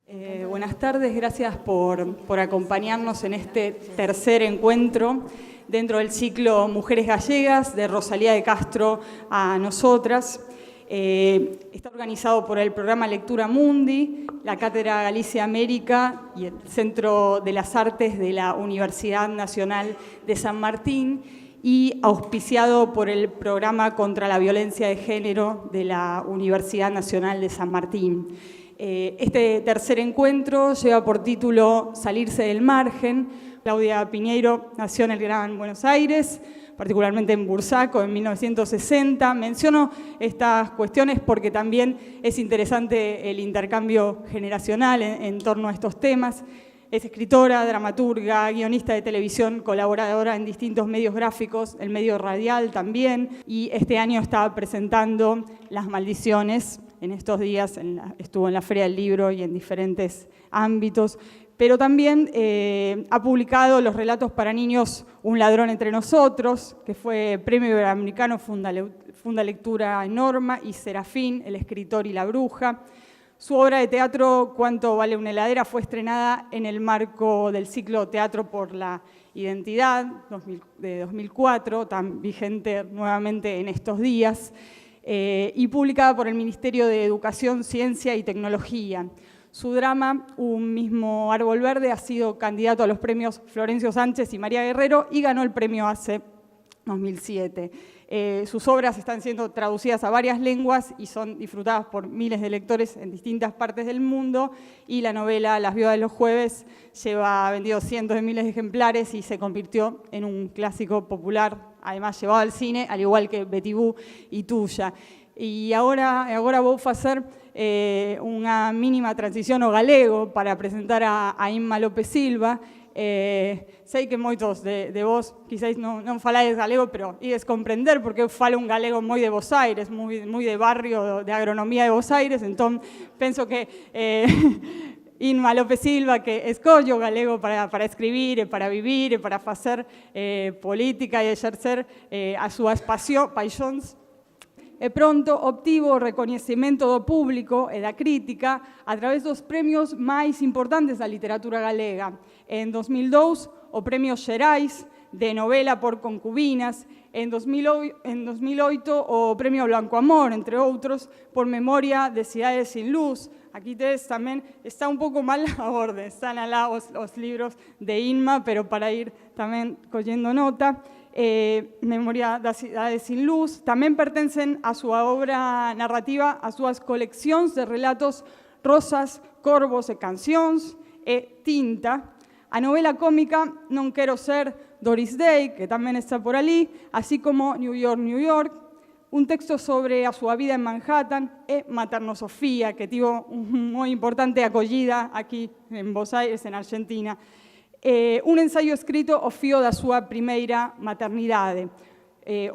Buenas tardes, gracias por acompañarnos en este tercer encuentro dentro del ciclo Mujeres Gallegas, de Rosalía de Castro a nosotras. Está organizado por el programa Lectura Mundi, la Cátedra Galicia América y el Centro de las Artes de la Universidad Nacional de San Martín y auspiciado por el Programa contra la Violencia de Género de la Universidad Nacional de San Martín. Este tercer encuentro lleva por título Salirse del margen. Claudia Piñeiro nació en el Gran Buenos Aires, particularmente en Bursaco, en 1960. Menciono estas cuestiones porque también es interesante el intercambio generacional en torno a estos temas. Es escritora, dramaturga, guionista de televisión, colaboradora en distintos medios gráficos, el medio radial también, y este año está presentando Las Maldiciones. En estos días estuvo en la Feria del Libro y en diferentes ámbitos, pero también ha publicado los relatos para niños Un ladrón entre nosotros, que fue Premio Iberoamericano Funda Lectura en Norma, y Serafín, El escritor y la bruja. Su obra de teatro Cuánto vale una heladera fue estrenada en el marco del ciclo Teatro por la Identidad de 2004, tan vigente nuevamente en estos días, y publicada por el Ministerio de Educación, Ciencia y Tecnología. Su drama, Un mismo árbol verde, ha sido candidato a los premios Florencio Sánchez y María Guerrero y ganó el premio ACE 2007. Sus obras están siendo traducidas a varias lenguas y son disfrutadas por miles de lectores en distintas partes del mundo, y la novela Las viudas de los jueves ha vendido cientos de miles de ejemplares y se convirtió en un clásico popular, además llevado al cine, al igual que Betty Boo y Tuya. Y agora vou facer unha mínima transición ao galego para presentar a Inma López Silva. Sei que moitos de vos quizáis non falades galego, pero ides comprender porque eu falo un galego moi de Bos Aires, moi de barrio de agronomía de Bos Aires, entón penso que Inma López Silva, que escollo galego para escribir e para vivir e para facer política e exercer as súas paixóns, e pronto obtivo o recoñecemento do público e da crítica a través dos premios máis importantes da literatura galega. En 2002, o Premio Xerais de novela por Concubinas, en 2008 o Premio Blanco Amor, entre outros, por Memoria de Cidades sin Luz. Aquí tedes tamén, está un pouco mal a orde, están alá os libros de Inma, pero para ir tamén collendo nota. Memoria das Cidades sin Luz, tamén pertencen a súa obra narrativa as súas coleccións de relatos Rosas, Corvos e Cancións e Tinta. A novela cómica Non quero ser Doris Day, que tamén está por ali, así como New York, New York, un texto sobre a súa vida en Manhattan e Materno Sofía, que tivo moi importante acollida aquí en Bos Aires, en Argentina. Un ensaio escrito ao fío da súa primeira maternidade.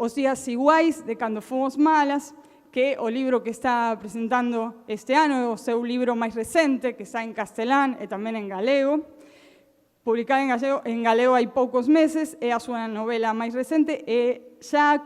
Os días iguais de Cando fomos malas, que o libro que está presentando este ano é o seu libro máis recente, que está en castelán e tamén en galego. Publicada en galego hai poucos meses, é a súa novela máis recente e xa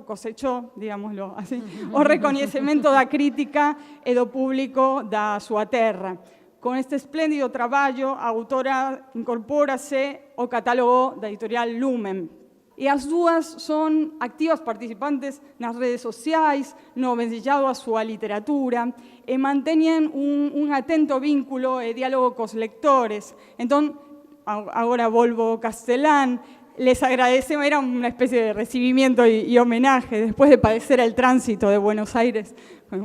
cosechou, digámoslo así, o recoñecemento da crítica e do público da súa terra. Con este espléndido traballo, a autora incorpórase ao catálogo da editorial Lumen. E as dúas son activas participantes nas redes sociais, no vencellado a súa literatura, e manteñen un atento vínculo e diálogo cos lectores. Entón, agora volvo ao castelán, les agradecemos, era unha especie de recibimiento y homenaje, después de padecer el tránsito de Buenos Aires,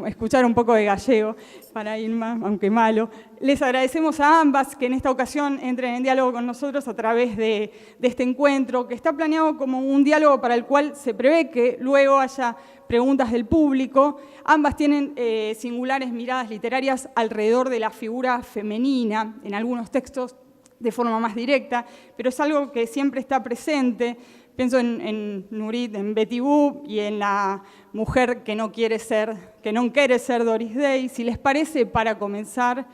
escuchar un poco de gallego para Inma, aunque malo. Les agradecemos a ambas que en esta ocasión entren en diálogo con nosotros a través de este encuentro, que está planeado como un diálogo para el cual se prevé que luego haya preguntas del público. Ambas tienen singulares miradas literarias alrededor de la figura femenina, en algunos textos de forma más directa, pero es algo que siempre está presente. Pienso en Nurit, en Betty Boo y en la mujer que no quiere ser Doris Day. Si les parece, para comenzar,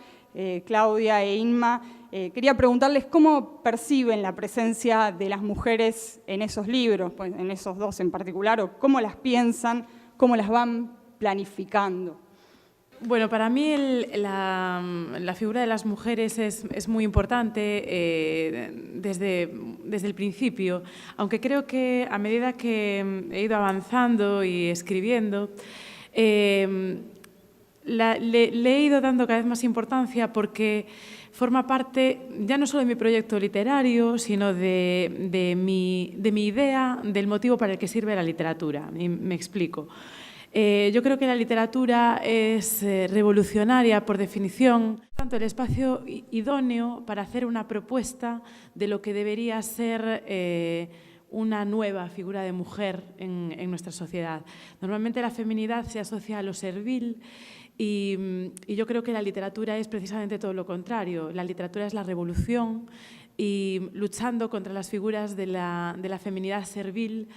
Claudia e Inma, quería preguntarles cómo perciben la presencia de las mujeres en esos libros, pues en esos dos en particular, o cómo las piensan, cómo las van planificando. Bueno, para mí la figura de las mujeres es muy importante desde el principio, aunque creo que a medida que he ido avanzando y escribiendo, le he ido dando cada vez más importancia porque forma parte ya no solo de mi proyecto literario, sino de mi idea del motivo para el que sirve la literatura. Y me explico. Yo creo que la literatura es revolucionaria por definición, tanto el espacio idóneo para hacer una propuesta de lo que debería ser una nueva figura de mujer en nuestra sociedad. Normalmente la feminidad se asocia a lo servil y yo creo que la literatura es precisamente todo lo contrario. La literatura es la revolución y luchando contra las figuras de la feminidad servil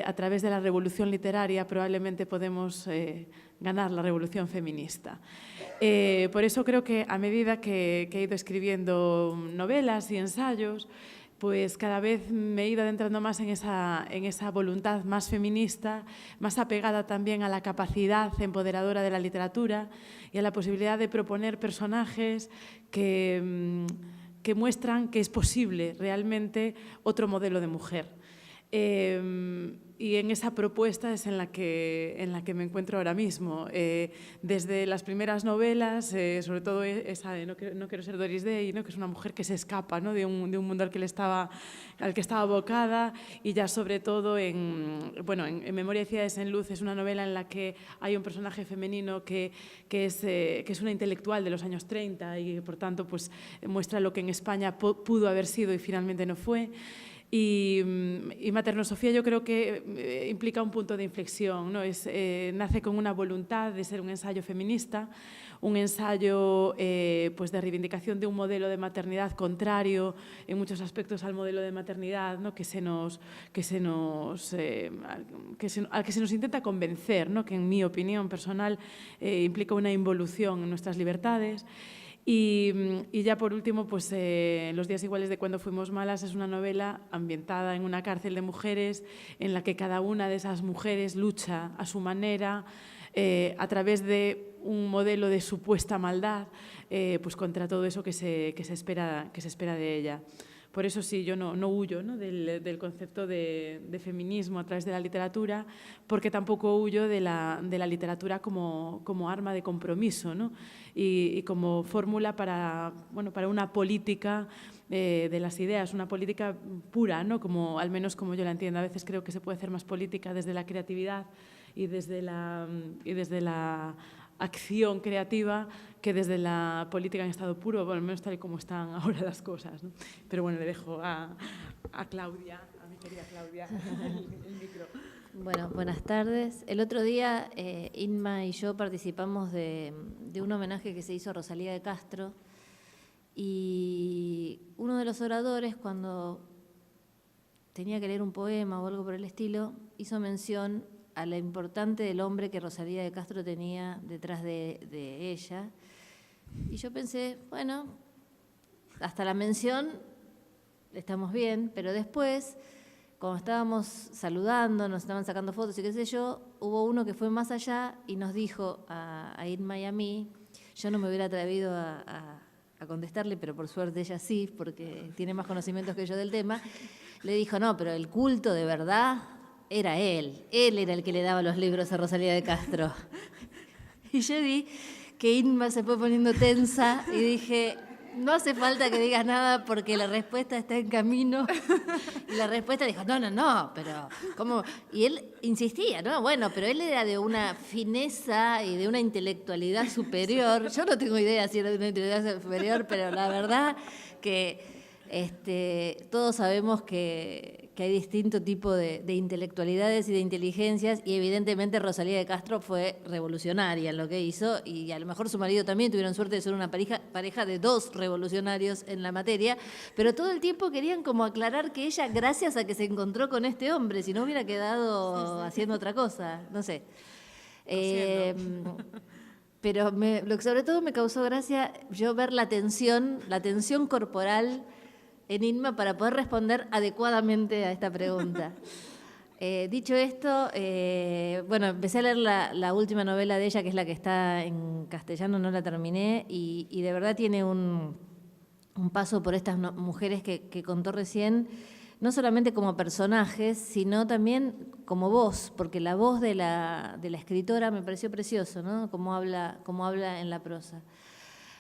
a través de la revolución literaria probablemente podemos ganar la revolución feminista. Por eso creo que a medida que he ido escribiendo novelas y ensayos, pues cada vez me he ido adentrando más en esa voluntad más feminista, más apegada también a la capacidad empoderadora de la literatura y a la posibilidad de proponer personajes que muestran que es posible realmente otro modelo de mujer. Y en esa propuesta es en la que me encuentro ahora mismo. Desde las primeras novelas, sobre todo esa de No quiero ser Doris Day, ¿no? Que es una mujer que se escapa, ¿no? de un mundo al que estaba abocada, y ya sobre todo en Memoria de ciudades en luz es una novela en la que hay un personaje femenino que es una intelectual de los años 30 y por tanto pues, muestra lo que en España pudo haber sido y finalmente no fue. Y Maternosofía yo creo que implica un punto de inflexión, ¿no? Nace con una voluntad de ser un ensayo feminista, un ensayo pues de reivindicación de un modelo de maternidad contrario en muchos aspectos al modelo de maternidad, ¿no? al que se nos intenta convencer, ¿no? Que en mi opinión personal implica una involución en nuestras libertades. Y ya por último, pues Los días iguales de cuando fuimos malas es una novela ambientada en una cárcel de mujeres en la que cada una de esas mujeres lucha a su manera a través de un modelo de supuesta maldad pues contra todo eso que se espera de ella. Por eso sí, yo no huyo, ¿no? del concepto de feminismo a través de la literatura, porque tampoco huyo de la literatura como arma de compromiso, ¿no? y como fórmula para una política de las ideas, una política pura, ¿no? Al menos como yo la entiendo. A veces creo que se puede hacer más política desde la creatividad y desde la acción creativa que desde la política en estado puro, bueno, al menos tal y como están ahora las cosas, ¿no? Pero bueno, le dejo a Claudia, a mi querida Claudia, el micro. Bueno, buenas tardes. El otro día Inma y yo participamos de un homenaje que se hizo a Rosalía de Castro y uno de los oradores, cuando tenía que leer un poema o algo por el estilo, hizo mención a lo importante del hombre que Rosalía de Castro tenía detrás de ella. Y yo pensé, bueno, hasta la mención estamos bien, pero después, cuando estábamos saludando, nos estaban sacando fotos y qué sé yo, hubo uno que fue más allá y nos dijo a Irma y a mí, yo no me hubiera atrevido a contestarle, pero por suerte ella sí, porque tiene más conocimientos que yo del tema, le dijo, no, pero el culto de verdad era él era el que le daba los libros a Rosalía de Castro. Y yo vi que Inma se fue poniendo tensa y dije, no hace falta que digas nada porque la respuesta está en camino. Y la respuesta dijo, no, pero ¿cómo? Y él insistía, no, bueno, pero él era de una fineza y de una intelectualidad superior. Yo no tengo idea si era de una intelectualidad superior, pero la verdad que todos sabemos que hay distinto tipo de intelectualidades y de inteligencias, y evidentemente Rosalía de Castro fue revolucionaria en lo que hizo, y a lo mejor su marido también tuvieron suerte de ser una pareja de dos revolucionarios en la materia, pero todo el tiempo querían como aclarar que ella, gracias a que se encontró con este hombre, si no hubiera quedado haciendo otra cosa, no sé. Pero lo que sobre todo me causó gracia yo ver la tensión corporal en Inma para poder responder adecuadamente a esta pregunta. Dicho esto, bueno, empecé a leer la última novela de ella, que es la que está en castellano, no la terminé, y de verdad tiene un paso por estas mujeres que contó recién, no solamente como personajes, sino también como voz, porque la voz de la escritora me pareció precioso, ¿no? Cómo habla en la prosa.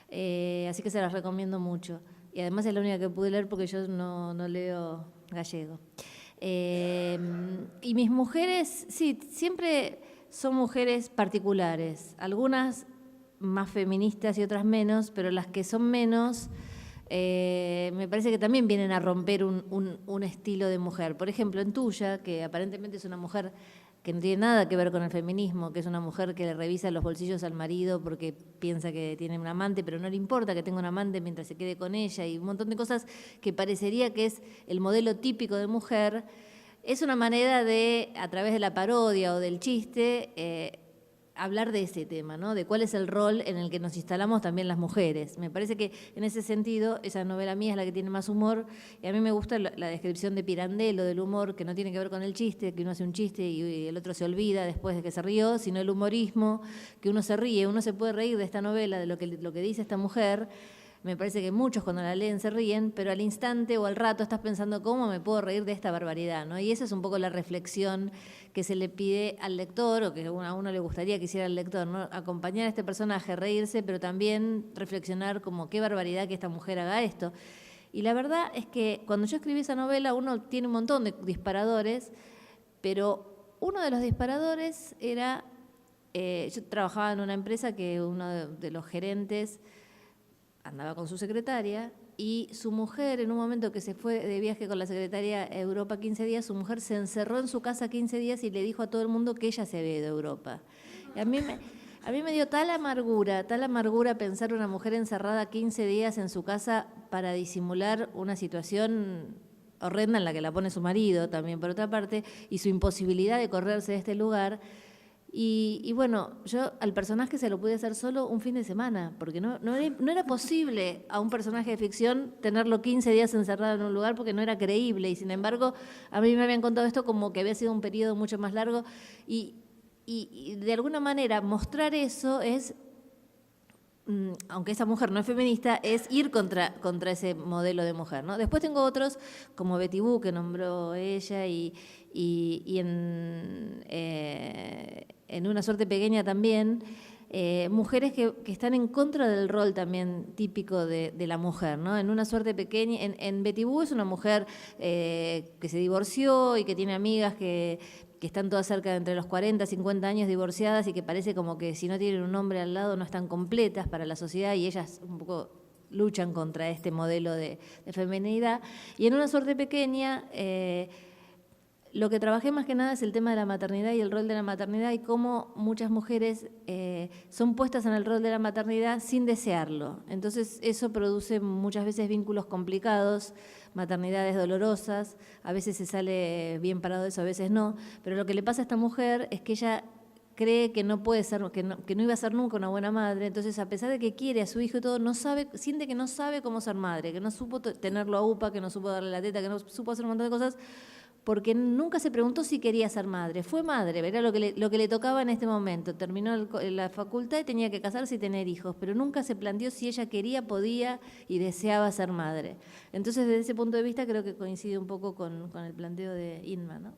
Así que se las recomiendo mucho. Y además es la única que pude leer porque yo no leo gallego. Y mis mujeres, sí, siempre son mujeres particulares, algunas más feministas y otras menos, pero las que son menos me parece que también vienen a romper un estilo de mujer. Por ejemplo, en Tuya, que aparentemente es una mujer que no tiene nada que ver con el feminismo, que es una mujer que le revisa los bolsillos al marido porque piensa que tiene un amante, pero no le importa que tenga un amante mientras se quede con ella, y un montón de cosas que parecería que es el modelo típico de mujer. Es una manera de, a través de la parodia o del chiste, hablar de ese tema, ¿no? De cuál es el rol en el que nos instalamos también las mujeres. Me parece que en ese sentido esa novela mía es la que tiene más humor, y a mí me gusta la descripción de Pirandello del humor, que no tiene que ver con el chiste, que uno hace un chiste y el otro se olvida después de que se rió, sino el humorismo, que uno se ríe, uno se puede reír de esta novela, de lo que dice esta mujer. Me parece que muchos cuando la leen se ríen, pero al instante o al rato estás pensando cómo me puedo reír de esta barbaridad, ¿no? Y esa es un poco la reflexión que se le pide al lector, o que a uno le gustaría que hiciera el lector, ¿no? Acompañar a este personaje, reírse, pero también reflexionar como qué barbaridad que esta mujer haga esto. Y la verdad es que cuando yo escribí esa novela uno tiene un montón de disparadores, pero uno de los disparadores era, yo trabajaba en una empresa que uno de los gerentes andaba con su secretaria, y su mujer, en un momento que se fue de viaje con la secretaria a Europa 15 días, su mujer se encerró en su casa 15 días y le dijo a todo el mundo que ella se había ido a Europa. Y a mí me dio tal amargura pensar una mujer encerrada 15 días en su casa para disimular una situación horrenda en la que la pone su marido también, por otra parte, y su imposibilidad de correrse de este lugar. Y bueno, yo al personaje se lo pude hacer solo un fin de semana, porque no era posible a un personaje de ficción tenerlo 15 días encerrado en un lugar porque no era creíble. Y sin embargo, a mí me habían contado esto como que había sido un periodo mucho más largo. Y de alguna manera mostrar eso es, aunque esa mujer no es feminista, es ir contra ese modelo de mujer, ¿no? Después tengo otros, como Betty Boo, que nombró ella, y en Una suerte pequeña también, mujeres que están en contra del rol también típico de la mujer, ¿no? En Una suerte pequeña, en Betty Boo es una mujer que se divorció y que tiene amigas que están todas cerca de entre los 40, 50 años divorciadas, y que parece como que si no tienen un hombre al lado no están completas para la sociedad, y ellas un poco luchan contra este modelo de feminidad. Y en Una suerte pequeña, lo que trabajé más que nada es el tema de la maternidad y el rol de la maternidad, y cómo muchas mujeres son puestas en el rol de la maternidad sin desearlo. Entonces eso produce muchas veces vínculos complicados, maternidades dolorosas, a veces se sale bien parado de eso, a veces no, pero lo que le pasa a esta mujer es que ella cree que no puede ser, que no iba a ser nunca una buena madre. Entonces, a pesar de que quiere a su hijo y todo, siente que no sabe cómo ser madre, que no supo tenerlo a UPA, que no supo darle la teta, que no supo hacer un montón de cosas, porque nunca se preguntó si quería ser madre. Fue madre, era lo que le tocaba en este momento. Terminó la facultad y tenía que casarse y tener hijos, pero nunca se planteó si ella quería, podía y deseaba ser madre. Entonces, desde ese punto de vista, creo que coincide un poco con el planteo de Inma, ¿no?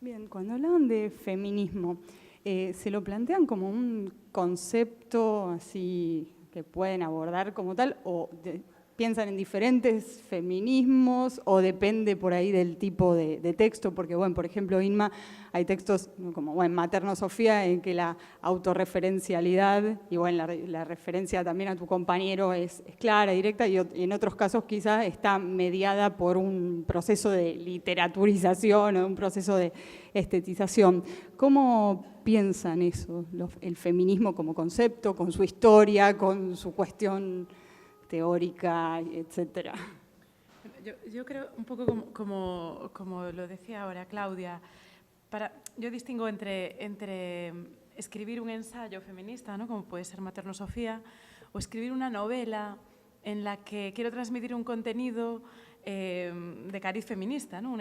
Bien, cuando hablaban de feminismo, ¿se lo plantean como un concepto así que pueden abordar como tal, o piensan en diferentes feminismos, o depende por ahí del tipo de texto? Porque, bueno, por ejemplo, Inma, hay textos como, bueno, Materno Sofía, en que la autorreferencialidad y, bueno, la referencia también a tu compañero es clara, directa, y en otros casos quizás está mediada por un proceso de literaturización o un proceso de estetización. ¿Cómo piensan eso, el feminismo como concepto, con su historia, con su cuestión teórica, etcétera? Yo creo un poco como lo decía ahora Claudia, yo distingo entre escribir un ensayo feminista, ¿no? Como puede ser Materno Sofía, o escribir una novela en la que quiero transmitir un contenido de cariz feminista, ¿no?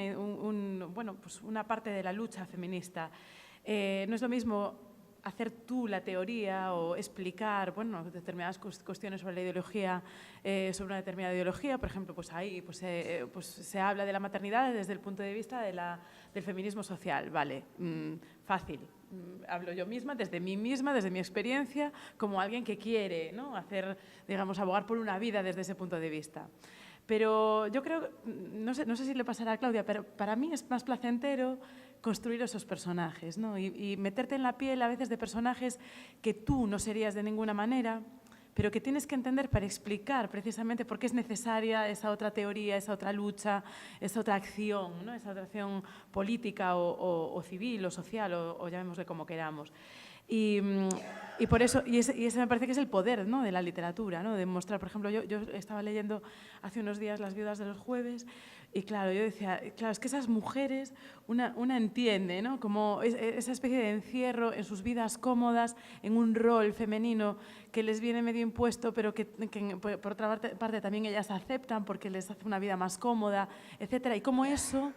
Bueno, pues una parte de la lucha feminista. No es lo mismo hacer tú la teoría o explicar, bueno, determinadas cuestiones sobre la ideología, sobre una determinada ideología. Por ejemplo, pues ahí pues se habla de la maternidad desde el punto de vista del feminismo social. Vale, fácil. Hablo yo misma, desde mí misma, desde mi experiencia, como alguien que quiere, ¿no?, hacer, digamos, abogar por una vida desde ese punto de vista. Pero yo creo, no sé si le pasará a Claudia, pero para mí es más placentero construir esos personajes, ¿no? Y meterte en la piel a veces de personajes que tú no serías de ninguna manera, pero que tienes que entender para explicar precisamente por qué es necesaria esa otra teoría, esa otra lucha, esa otra acción, ¿no?, esa otra acción política o civil o social o llamémosle como queramos. Y por eso, y ese me parece que es el poder, ¿no?, de la literatura, ¿no?, de mostrar. Por ejemplo, yo estaba leyendo hace unos días Las viudas de los jueves y claro, yo decía, claro, es que esas mujeres, una entiende, ¿no?, como esa especie de encierro en sus vidas cómodas, en un rol femenino que les viene medio impuesto, pero que por otra parte también ellas aceptan porque les hace una vida más cómoda, etcétera. Y cómo eso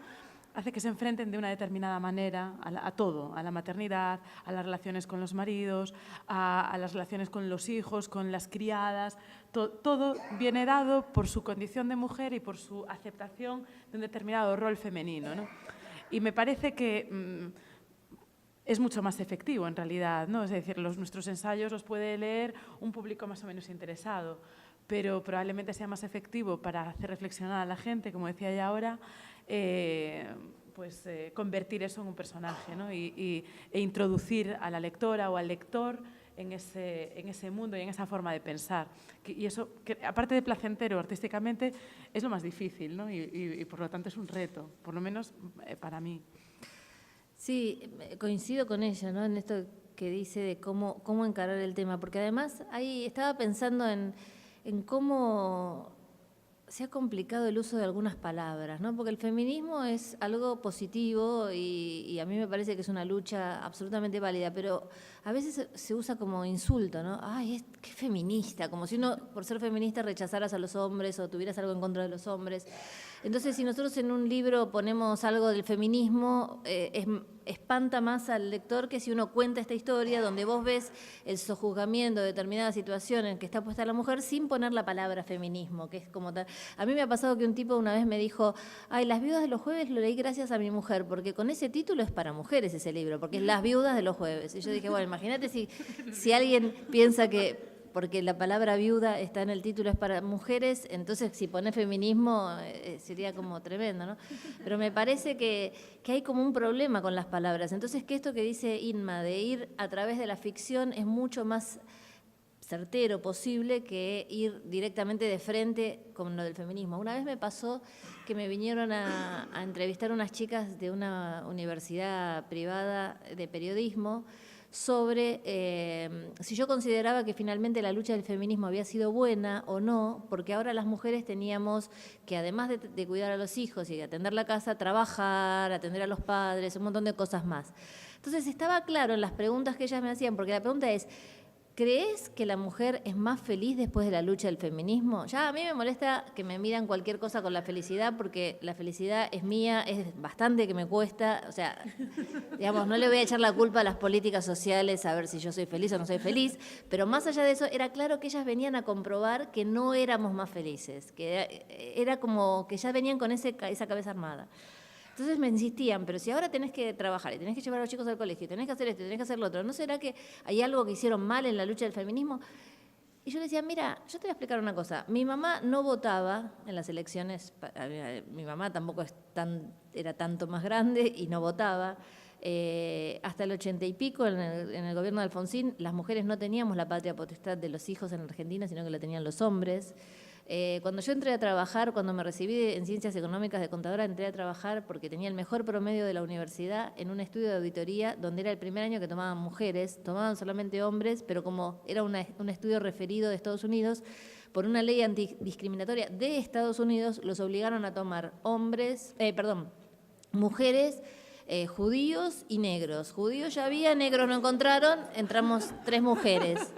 hace que se enfrenten de una determinada manera a todo, a la maternidad, a las relaciones con los maridos, a las relaciones con los hijos, con las criadas. Todo viene dado por su condición de mujer y por su aceptación de un determinado rol femenino, ¿no? Y me parece que es mucho más efectivo en realidad, ¿no? Es decir, nuestros ensayos los puede leer un público más o menos interesado, pero probablemente sea más efectivo para hacer reflexionar a la gente, como decía ya ahora, convertir eso en un personaje, ¿no? e introducir a la lectora o al lector en ese mundo y en esa forma de pensar. Y eso, que, aparte de placentero artísticamente, es lo más difícil, ¿no? y por lo tanto es un reto, por lo menos para mí. Sí, coincido con ella, ¿no?, en esto que dice de cómo encarar el tema, porque además ahí estaba pensando en cómo se ha complicado el uso de algunas palabras, ¿no? Porque el feminismo es algo positivo y a mí me parece que es una lucha absolutamente válida, pero a veces se usa como insulto, ¿no? Ay, qué feminista, como si uno, por ser feminista, rechazaras a los hombres o tuvieras algo en contra de los hombres. Entonces, si nosotros en un libro ponemos algo del feminismo, espanta más al lector que si uno cuenta esta historia donde vos ves el sojuzgamiento de determinadas situaciones en que está puesta la mujer sin poner la palabra feminismo, que es como tal. A mí me ha pasado que un tipo una vez me dijo, ay, Las viudas de los jueves lo leí gracias a mi mujer, porque con ese título es para mujeres ese libro, porque es Las viudas de los jueves. Y yo dije, bueno, imagínate si alguien piensa que porque la palabra viuda está en el título, es para mujeres, entonces si pones feminismo sería como tremendo, ¿no? Pero me parece que hay como un problema con las palabras. Entonces, que esto que dice Inma, de ir a través de la ficción, es mucho más certero posible que ir directamente de frente con lo del feminismo. Una vez me pasó que me vinieron a entrevistar unas chicas de una universidad privada de periodismo sobre si yo consideraba que finalmente la lucha del feminismo había sido buena o no, porque ahora las mujeres teníamos que, además de cuidar a los hijos y atender la casa, trabajar, atender a los padres, un montón de cosas más. Entonces estaba claro en las preguntas que ellas me hacían, porque la pregunta es, ¿crees que la mujer es más feliz después de la lucha del feminismo? Ya a mí me molesta que me midan cualquier cosa con la felicidad, porque la felicidad es mía, es bastante que me cuesta. O sea, digamos, no le voy a echar la culpa a las políticas sociales a ver si yo soy feliz o no soy feliz, pero más allá de eso, era claro que ellas venían a comprobar que no éramos más felices, que era como que ya venían con esa cabeza armada. Entonces me insistían, pero si ahora tenés que trabajar y tenés que llevar a los chicos al colegio, tenés que hacer esto, tenés que hacer lo otro, ¿no será que hay algo que hicieron mal en la lucha del feminismo? Y yo le decía, mira, yo te voy a explicar una cosa. Mi mamá no votaba en las elecciones, mi mamá tampoco era tanto más grande y no votaba. Hasta el 80 y pico, en el gobierno de Alfonsín, las mujeres no teníamos la patria potestad de los hijos en Argentina, sino que la tenían los hombres. Cuando yo entré a trabajar, cuando me recibí en Ciencias Económicas de contadora, entré a trabajar porque tenía el mejor promedio de la universidad en un estudio de auditoría donde era el primer año que tomaban mujeres, tomaban solamente hombres, pero como era un estudio referido de Estados Unidos, por una ley antidiscriminatoria de Estados Unidos, los obligaron a tomar mujeres, judíos y negros. Judíos ya había, negros no encontraron, entramos 3 mujeres.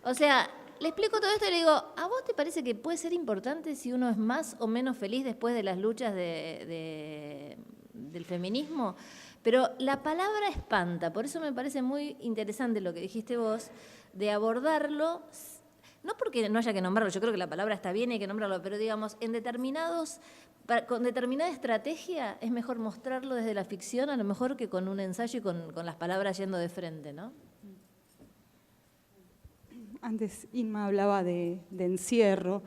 O sea, le explico todo esto y le digo, ¿a vos te parece que puede ser importante si uno es más o menos feliz después de las luchas del feminismo? Pero la palabra espanta, por eso me parece muy interesante lo que dijiste vos, de abordarlo, no porque no haya que nombrarlo, yo creo que la palabra está bien y hay que nombrarlo, pero digamos, con determinada estrategia es mejor mostrarlo desde la ficción, a lo mejor que con un ensayo y con las palabras yendo de frente, ¿no? Antes Inma hablaba de encierro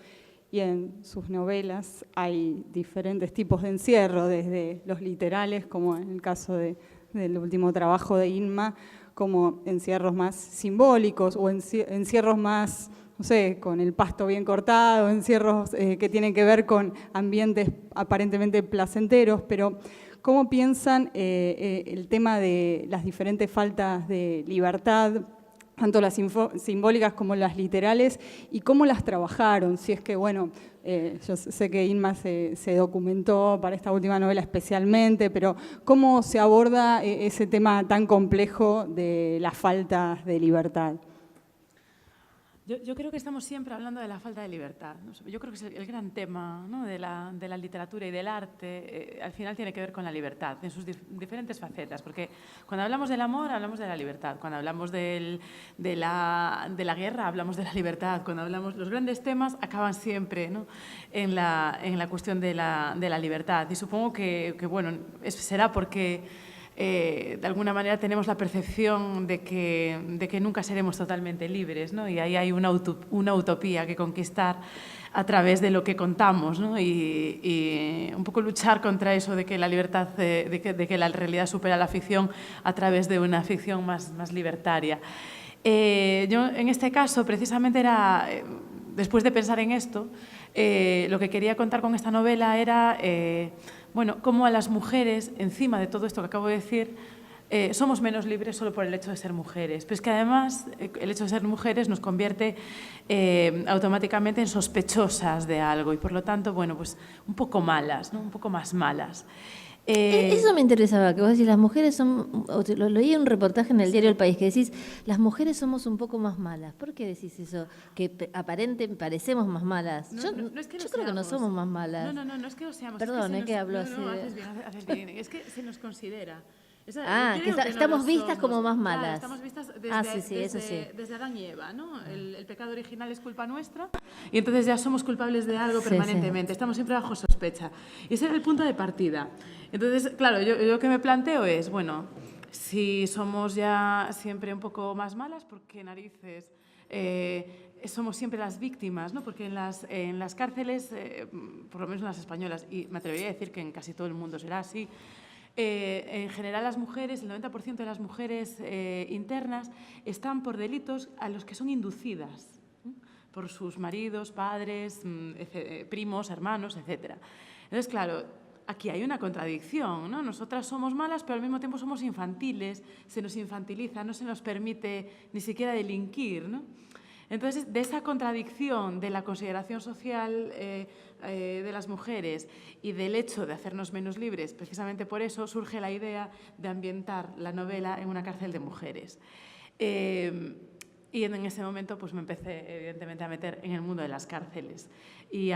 y en sus novelas hay diferentes tipos de encierro, desde los literales, como en el caso del último trabajo de Inma, como encierros más simbólicos o encierros más, no sé, con el pasto bien cortado, encierros que tienen que ver con ambientes aparentemente placenteros, pero ¿cómo piensan el tema de las diferentes faltas de libertad, tanto las simbólicas como las literales, y cómo las trabajaron? Si es que, bueno, yo sé que Inma se documentó para esta última novela especialmente, pero ¿cómo se aborda ese tema tan complejo de las faltas de libertad? Yo creo que estamos siempre hablando de la falta de libertad, ¿no? Yo creo que es el gran tema, ¿no?, de la literatura y del arte. Al final tiene que ver con la libertad, en sus diferentes facetas, porque cuando hablamos del amor hablamos de la libertad, cuando hablamos de la guerra hablamos de la libertad, cuando hablamos, los grandes temas acaban siempre, ¿no?, en la cuestión de la libertad. Y supongo que bueno, será porque de alguna manera tenemos la percepción de que nunca seremos totalmente libres, ¿no? Y ahí hay una utopía que conquistar a través de lo que contamos, ¿no? Y un poco luchar contra eso de que la libertad, de que la realidad supera la ficción a través de una ficción más libertaria. Yo en este caso precisamente era, después de pensar en esto, lo que quería contar con esta novela era bueno, cómo a las mujeres, encima de todo esto que acabo de decir, somos menos libres solo por el hecho de ser mujeres. Pero es que además el hecho de ser mujeres nos convierte automáticamente en sospechosas de algo y por lo tanto, bueno, pues un poco malas, ¿no? Un poco más malas. Eso me interesaba, que vos decís, las mujeres son, lo leí en un reportaje en el diario El País, que decís, las mujeres somos un poco más malas. ¿Por qué decís eso? Que parecemos más malas. No, yo es que yo creo que no somos más malas. No es que lo seamos. Perdón, es que hablo así. No, haces bien. Es que se nos considera. Estamos vistas como más malas. Claro, estamos vistas desde, sí. desde Adán y Eva, ¿no? El pecado original es culpa nuestra y entonces ya somos culpables de algo permanentemente. Estamos siempre bajo sospecha. Y ese era el punto de partida. Entonces, claro, yo lo que me planteo es, bueno, si somos ya siempre un poco más malas, ¿por qué narices somos siempre las víctimas, ¿no? Porque en las cárceles, por lo menos en las españolas, y me atrevería a decir que en casi todo el mundo será así, en general las mujeres, el 90% de las mujeres internas están por delitos a los que son inducidas, ¿no?, por sus maridos, padres, primos, hermanos, etc. Entonces, claro, aquí hay una contradicción, ¿no? Nosotras somos malas, pero al mismo tiempo somos infantiles, se nos infantiliza, no se nos permite ni siquiera delinquir, ¿no? Entonces, de esa contradicción de la consideración social de las mujeres y del hecho de hacernos menos libres, precisamente por eso surge la idea de ambientar la novela en una cárcel de mujeres. Y en ese momento pues me empecé evidentemente a meter en el mundo de las cárceles y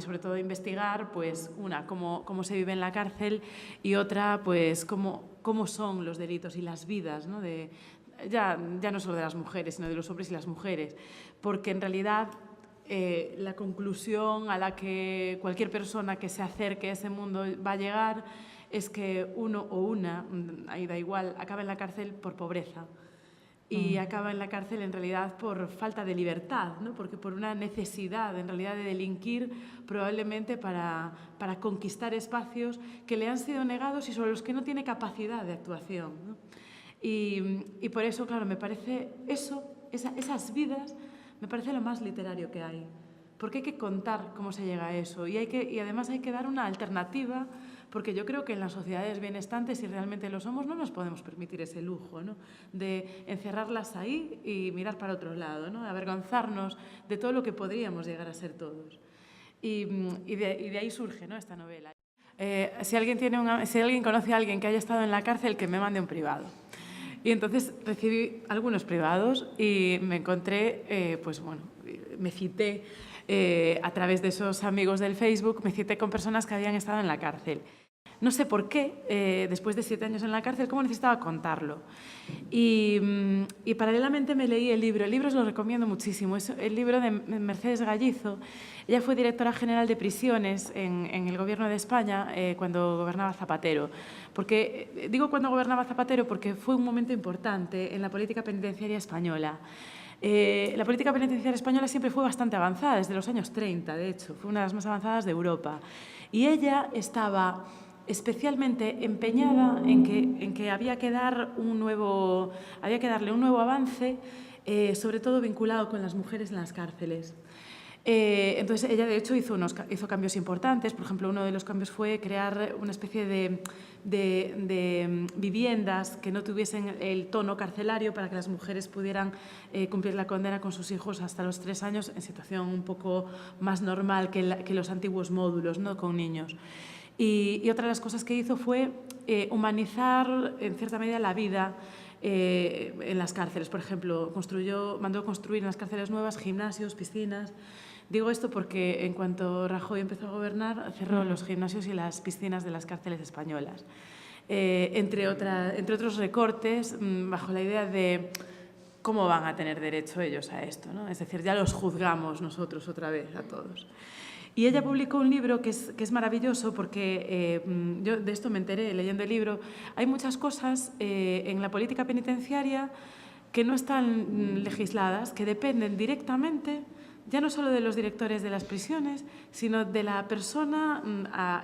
sobre todo a investigar pues una, cómo se vive en la cárcel y otra pues cómo son los delitos y las vidas, ¿no?, ya no solo de las mujeres, sino de los hombres y las mujeres, porque en realidad la conclusión a la que cualquier persona que se acerque a ese mundo va a llegar es que uno o una, ahí da igual, acaba en la cárcel por pobreza y acaba en la cárcel en realidad por falta de libertad, ¿no? Porque por una necesidad en realidad de delinquir probablemente para conquistar espacios que le han sido negados y sobre los que no tiene capacidad de actuación, ¿no? Y por eso, claro, me parece esas vidas, me parece lo más literario que hay. Porque hay que contar cómo se llega a eso y además hay que dar una alternativa, porque yo creo que en las sociedades benestantes, si realmente lo somos, no nos podemos permitir ese lujo, ¿no?, de encerrarlas ahí y mirar para otro lado, ¿no?, avergonzarnos de todo lo que podríamos llegar a ser todos. Y de ahí surge, ¿no?, esta novela. Si alguien conoce a alguien que haya estado en la cárcel, que me mande un privado. Y entonces recibí algunos privados y me encontré, pues bueno, me cité a través de esos amigos del Facebook, me cité con personas que habían estado en la cárcel. No sé por qué, después de 7 años en la cárcel, cómo necesitaba contarlo. Y paralelamente me leí el libro. El libro os lo recomiendo muchísimo. Es el libro de Mercedes Gallizo. Ella fue directora general de prisiones en el Gobierno de España cuando gobernaba Zapatero. Digo cuando gobernaba Zapatero porque fue un momento importante en la política penitenciaria española. La política penitenciaria española siempre fue bastante avanzada, desde los años 30, de hecho. Fue una de las más avanzadas de Europa. Y ella estaba especialmente empeñada en que había que darle un nuevo avance, sobre todo vinculado con las mujeres en las cárceles. Entonces, ella, de hecho, hizo cambios importantes. Por ejemplo, uno de los cambios fue crear una especie de viviendas que no tuviesen el tono carcelario para que las mujeres pudieran cumplir la condena con sus hijos hasta los 3 años en situación un poco más normal que los antiguos módulos, ¿no?, con niños. Y otra de las cosas que hizo fue humanizar, en cierta medida, la vida en las cárceles. Por ejemplo, mandó construir en las cárceles nuevas gimnasios, piscinas. Digo esto porque en cuanto Rajoy empezó a gobernar, cerró los gimnasios y las piscinas de las cárceles españolas. Entre otros recortes, bajo la idea de cómo van a tener derecho ellos a esto, ¿no? Es decir, ya los juzgamos nosotros otra vez a todos. Y ella publicó un libro que es maravilloso porque yo de esto me enteré leyendo el libro. Hay muchas cosas en la política penitenciaria que no están legisladas, que dependen directamente ya no solo de los directores de las prisiones, sino de la persona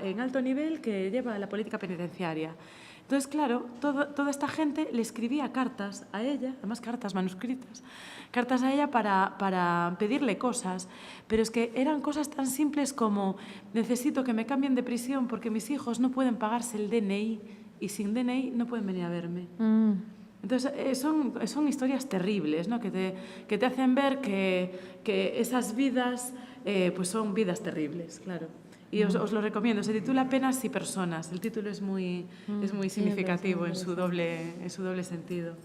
en alto nivel que lleva la política penitenciaria. Entonces, claro, toda esta gente le escribía cartas a ella, además cartas manuscritas, cartas a ella para pedirle cosas, pero es que eran cosas tan simples como necesito que me cambien de prisión porque mis hijos no pueden pagarse el DNI y sin DNI no pueden venir a verme. Entonces, son historias terribles, ¿no?, que te hacen ver que esas vidas pues son vidas terribles, claro. Y os lo recomiendo. Se titula Penas y Personas. El título es muy significativo en su doble sentido.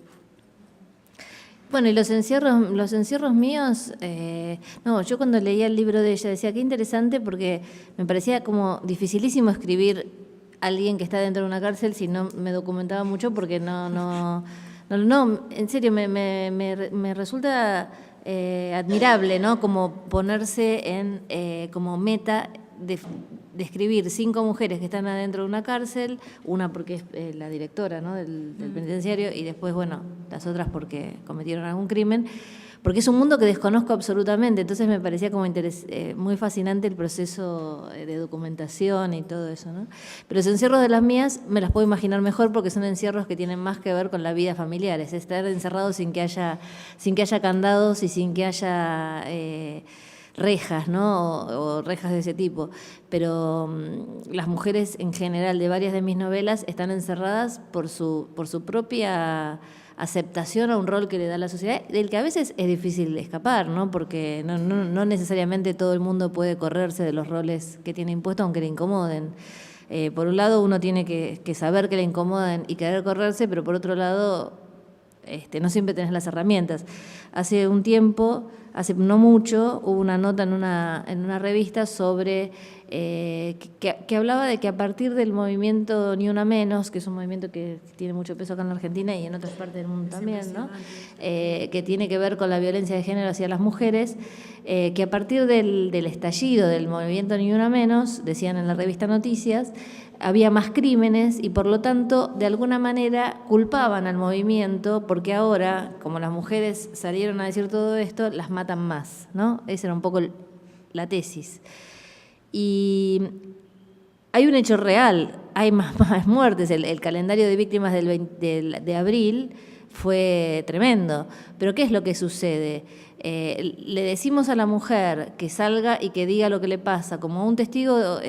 Bueno, y los encierros míos, yo cuando leía el libro de ella decía, qué interesante, porque me parecía como dificilísimo escribir a alguien que está dentro de una cárcel si no me documentaba mucho, porque no, en serio, me resulta admirable, ¿no?, como ponerse como meta de escribir 5 mujeres que están adentro de una cárcel, una porque es la directora, ¿no?, del penitenciario, y después, bueno, las otras porque cometieron algún crimen, porque es un mundo que desconozco absolutamente. Entonces me parecía como muy fascinante el proceso de documentación y todo eso, ¿no? Pero los encierros de las mías me las puedo imaginar mejor porque son encierros que tienen más que ver con la vida familiar, es estar encerrado sin que haya candados y sin que haya rejas, ¿no?, o rejas de ese tipo. Pero las mujeres en general de varias de mis novelas están encerradas por su propia aceptación a un rol que le da la sociedad, del que a veces es difícil escapar, ¿no?, porque no necesariamente todo el mundo puede correrse de los roles que tiene impuestos aunque le incomoden. Por un lado uno tiene que saber que le incomodan y querer correrse, pero por otro lado no siempre tenés las herramientas. Hace un tiempo, hace no mucho, hubo una nota en una revista sobre que hablaba de que a partir del movimiento Ni Una Menos, que es un movimiento que tiene mucho peso acá en la Argentina y en otras partes del mundo también, ¿no?, que tiene que ver con la violencia de género hacia las mujeres, que a partir del estallido del movimiento Ni Una Menos, decían en la revista Noticias, había más crímenes y por lo tanto de alguna manera culpaban al movimiento porque ahora, como las mujeres salieron a decir todo esto, las matan más, ¿no? Esa era un poco la tesis. Y hay un hecho real, hay más muertes. El calendario de víctimas de abril fue tremendo. Pero ¿qué es lo que sucede? Le decimos a la mujer que salga y que diga lo que le pasa, como un testigo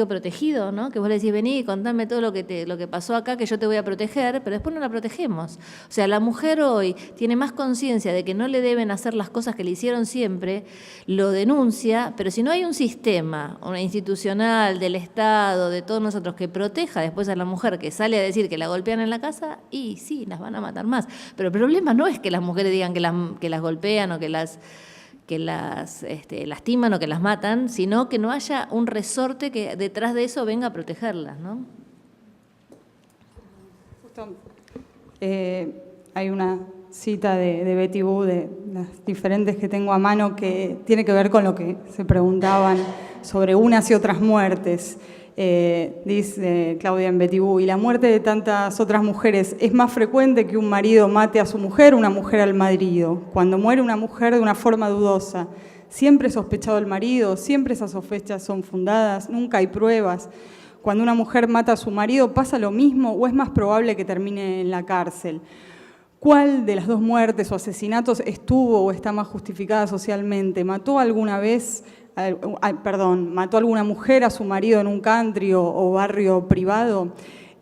protegido, ¿no?, que vos le decís, vení y contame todo lo que pasó acá, que yo te voy a proteger, pero después no la protegemos. O sea, la mujer hoy tiene más conciencia de que no le deben hacer las cosas que le hicieron siempre, lo denuncia, pero si no hay un sistema, una institucional, del Estado, de todos nosotros, nosotros que proteja después a la mujer que sale a decir que la golpean en la casa, y sí, las van a matar más. Pero el problema no es que las mujeres digan que las golpean o que las lastiman o que las matan, sino que no haya un resorte que detrás de eso venga a protegerlas, ¿no? Justo, hay una cita de Betty Boo, de las diferentes que tengo a mano, que tiene que ver con lo que se preguntaban sobre unas y otras muertes. Dice Claudia en Betty Boo, y la muerte de tantas otras mujeres es más frecuente que un marido mate a su mujer, una mujer al marido. Cuando muere una mujer de una forma dudosa, siempre es sospechado el marido, siempre esas sospechas son fundadas, nunca hay pruebas. Cuando una mujer mata a su marido, ¿pasa lo mismo o es más probable que termine en la cárcel? ¿Cuál de las dos muertes o asesinatos estuvo o está más justificada socialmente? ¿Mató alguna mujer a su marido en un country o barrio privado?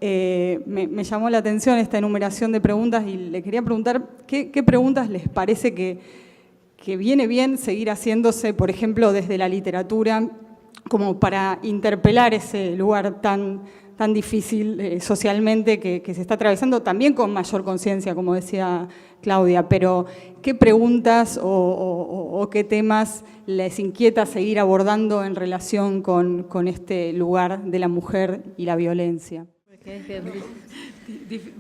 Me llamó la atención esta enumeración de preguntas y le quería preguntar qué preguntas les parece que viene bien seguir haciéndose, por ejemplo, desde la literatura, como para interpelar ese lugar tan difícil socialmente que se está atravesando, también con mayor conciencia, como decía Claudia, pero ¿qué preguntas o qué temas les inquieta seguir abordando en relación con este lugar de la mujer y la violencia?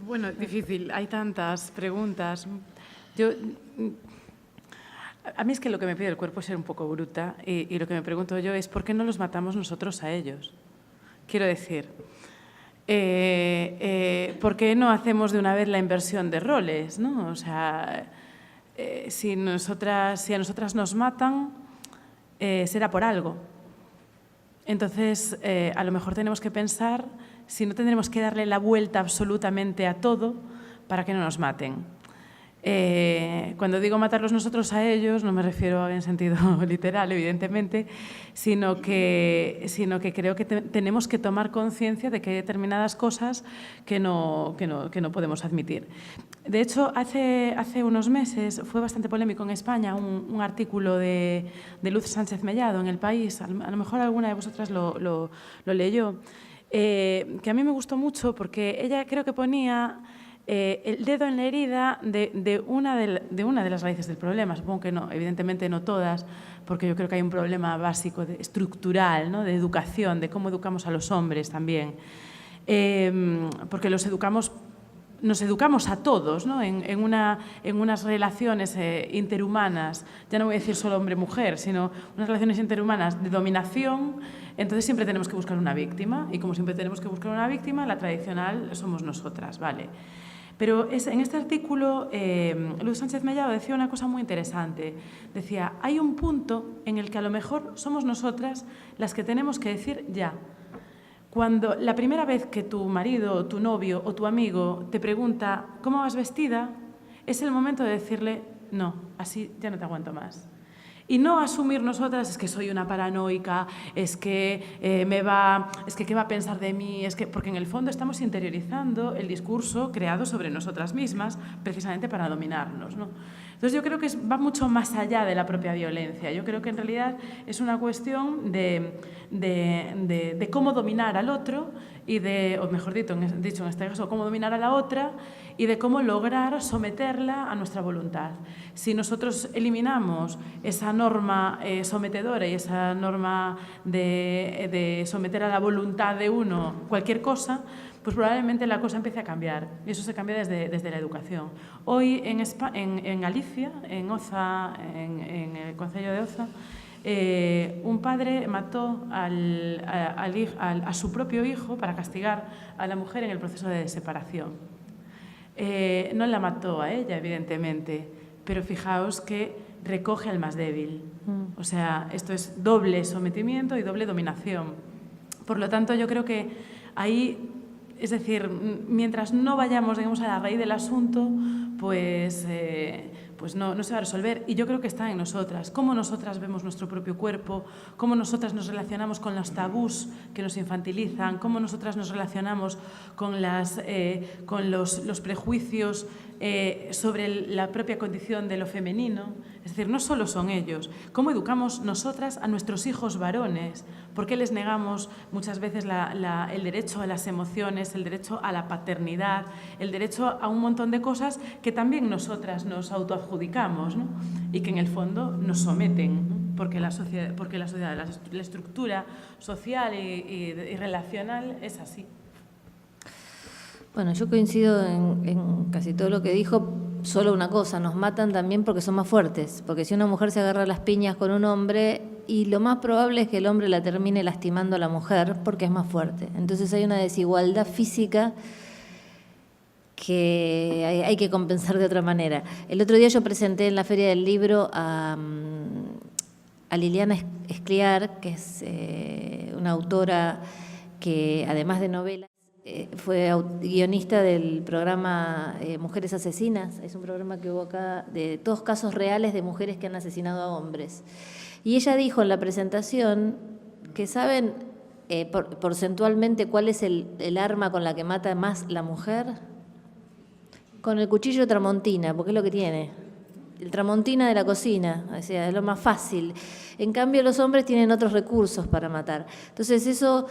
Bueno, difícil, hay tantas preguntas. A mí es que lo que me pide el cuerpo es ser un poco bruta y lo que me pregunto yo es ¿por qué no los matamos nosotros a ellos? Quiero decir, ¿por qué no hacemos de una vez la inversión de roles, ¿no? O sea, si a nosotras nos matan, será por algo. Entonces, a lo mejor tenemos que pensar si no tendremos que darle la vuelta absolutamente a todo para que no nos maten. Cuando digo matarlos nosotros a ellos, no me refiero en sentido literal, evidentemente, sino que creo que tenemos que tomar conciencia de que hay determinadas cosas que no podemos admitir. De hecho, hace unos meses fue bastante polémico en España un artículo de Luz Sánchez Mellado en El País, a lo mejor alguna de vosotras lo leyó, que a mí me gustó mucho porque ella creo que ponía el dedo en la herida de una de las raíces del problema. Supongo que no, evidentemente no todas, porque yo creo que hay un problema básico, estructural, ¿no? De educación, de cómo educamos a los hombres también. Porque nos educamos a todos, ¿no? en unas relaciones interhumanas, ya no voy a decir solo hombre-mujer, sino unas relaciones interhumanas de dominación. Entonces siempre tenemos que buscar una víctima, y como siempre tenemos que buscar una víctima, la tradicional somos nosotras, ¿vale? Pero en este artículo, Luz Sánchez Mellado decía una cosa muy interesante. Decía, hay un punto en el que a lo mejor somos nosotras las que tenemos que decir ya. Cuando la primera vez que tu marido, tu novio o tu amigo te pregunta ¿cómo vas vestida?, es el momento de decirle no, así ya no te aguanto más. Y no asumir nosotras, es que soy una paranoica, es que qué va a pensar de mí, porque en el fondo estamos interiorizando el discurso creado sobre nosotras mismas precisamente para dominarnos, ¿no? Entonces yo creo que va mucho más allá de la propia violencia. Yo creo que en realidad es una cuestión de cómo dominar al otro o mejor dicho en este caso, cómo dominar a la otra y de cómo lograr someterla a nuestra voluntad. Si nosotros eliminamos esa norma sometedora y esa norma de someter a la voluntad de uno cualquier cosa, pues probablemente la cosa empiece a cambiar. Y eso se cambia desde la educación. Hoy en Galicia, en Oza, en el concello de Oza, un padre mató a su propio hijo para castigar a la mujer en el proceso de separación. No la mató a ella, evidentemente, pero fijaos que recoge al más débil. O sea, esto es doble sometimiento y doble dominación. Por lo tanto, yo creo que ahí, es decir, mientras no vayamos, digamos, a la raíz del asunto, pues pues no se va a resolver. Y yo creo que está en nosotras. Cómo nosotras vemos nuestro propio cuerpo, cómo nosotras nos relacionamos con los tabús que nos infantilizan, cómo nosotras nos relacionamos con los prejuicios sobre la propia condición de lo femenino. Es decir, no solo son ellos. ¿Cómo educamos nosotras a nuestros hijos varones? ¿Por qué les negamos muchas veces el derecho a las emociones, el derecho a la paternidad, el derecho a un montón de cosas que también nosotras nos autoadjudicamos, ¿no? Y que en el fondo nos someten, ¿no? Porque la sociedad, la estructura social y relacional es así. Bueno, yo coincido en casi todo lo que dijo, solo una cosa, nos matan también porque son más fuertes, porque si una mujer se agarra a las piñas con un hombre, y lo más probable es que el hombre la termine lastimando a la mujer porque es más fuerte. Entonces hay una desigualdad física que hay que compensar de otra manera. El otro día yo presenté en la Feria del Libro a Liliana Escliar, que es una autora que, además de novelas, fue guionista del programa Mujeres Asesinas. Es un programa que hubo acá de todos casos reales de mujeres que han asesinado a hombres. Y ella dijo en la presentación que saben porcentualmente cuál es el arma con la que mata más la mujer. Con el cuchillo tramontina, porque es lo que tiene. El tramontina de la cocina, o sea, es lo más fácil. En cambio, los hombres tienen otros recursos para matar. Entonces, eso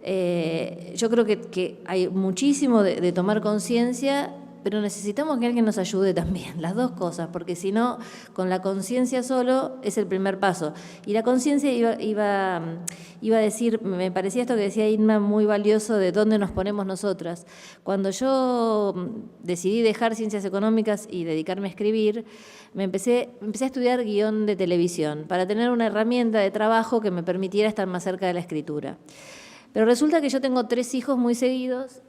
yo creo que hay muchísimo de tomar conciencia, pero necesitamos que alguien nos ayude también, las dos cosas, porque si no, con la conciencia solo es el primer paso. Y la conciencia iba a decir, me parecía esto que decía Inma muy valioso, de dónde nos ponemos nosotras. Cuando yo decidí dejar Ciencias Económicas y dedicarme a escribir, empecé a estudiar guión de televisión para tener una herramienta de trabajo que me permitiera estar más cerca de la escritura. Pero resulta que yo tengo 3 hijos muy seguidos,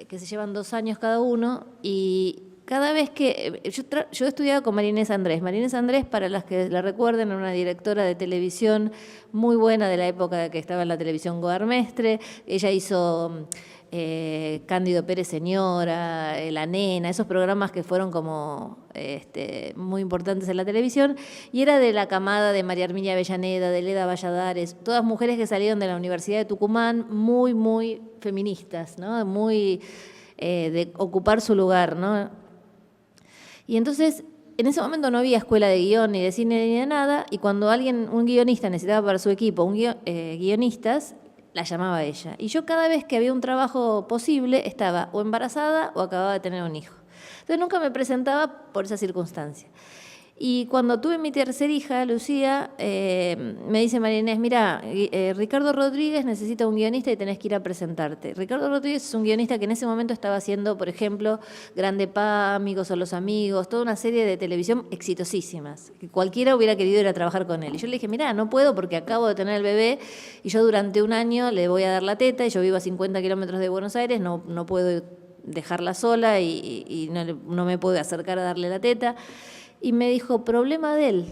que se llevan 2 años cada uno, y cada vez que... Yo estudiaba con María Inés Andrés. María Inés Andrés, para las que la recuerden, era una directora de televisión muy buena de la época que estaba en la televisión Goarmestre. Ella hizo Cándido Pérez Señora, La Nena, esos programas que fueron como muy importantes en la televisión, y era de la camada de María Herminia Avellaneda, de Leda Valladares, todas mujeres que salieron de la Universidad de Tucumán, muy, muy feministas, ¿no? Muy de ocupar su lugar, ¿no? Y entonces, en ese momento no había escuela de guión, ni de cine, ni de nada, y cuando un guionista necesitaba para su equipo guionistas, la llamaba a ella. Y yo cada vez que había un trabajo posible, estaba o embarazada o acababa de tener un hijo. Entonces nunca me presentaba por esa circunstancia. Y cuando tuve mi tercera hija, Lucía, me dice María Inés, mira, Ricardo Rodríguez necesita un guionista y tenés que ir a presentarte. Ricardo Rodríguez es un guionista que en ese momento estaba haciendo, por ejemplo, Grande Pa, Amigos son los amigos, toda una serie de televisión exitosísimas, que cualquiera hubiera querido ir a trabajar con él. Y yo le dije, mira, no puedo porque acabo de tener el bebé y yo durante un año le voy a dar la teta y yo vivo a 50 kilómetros de Buenos Aires, no puedo dejarla sola y no me puedo acercar a darle la teta. Y me dijo, problema de él.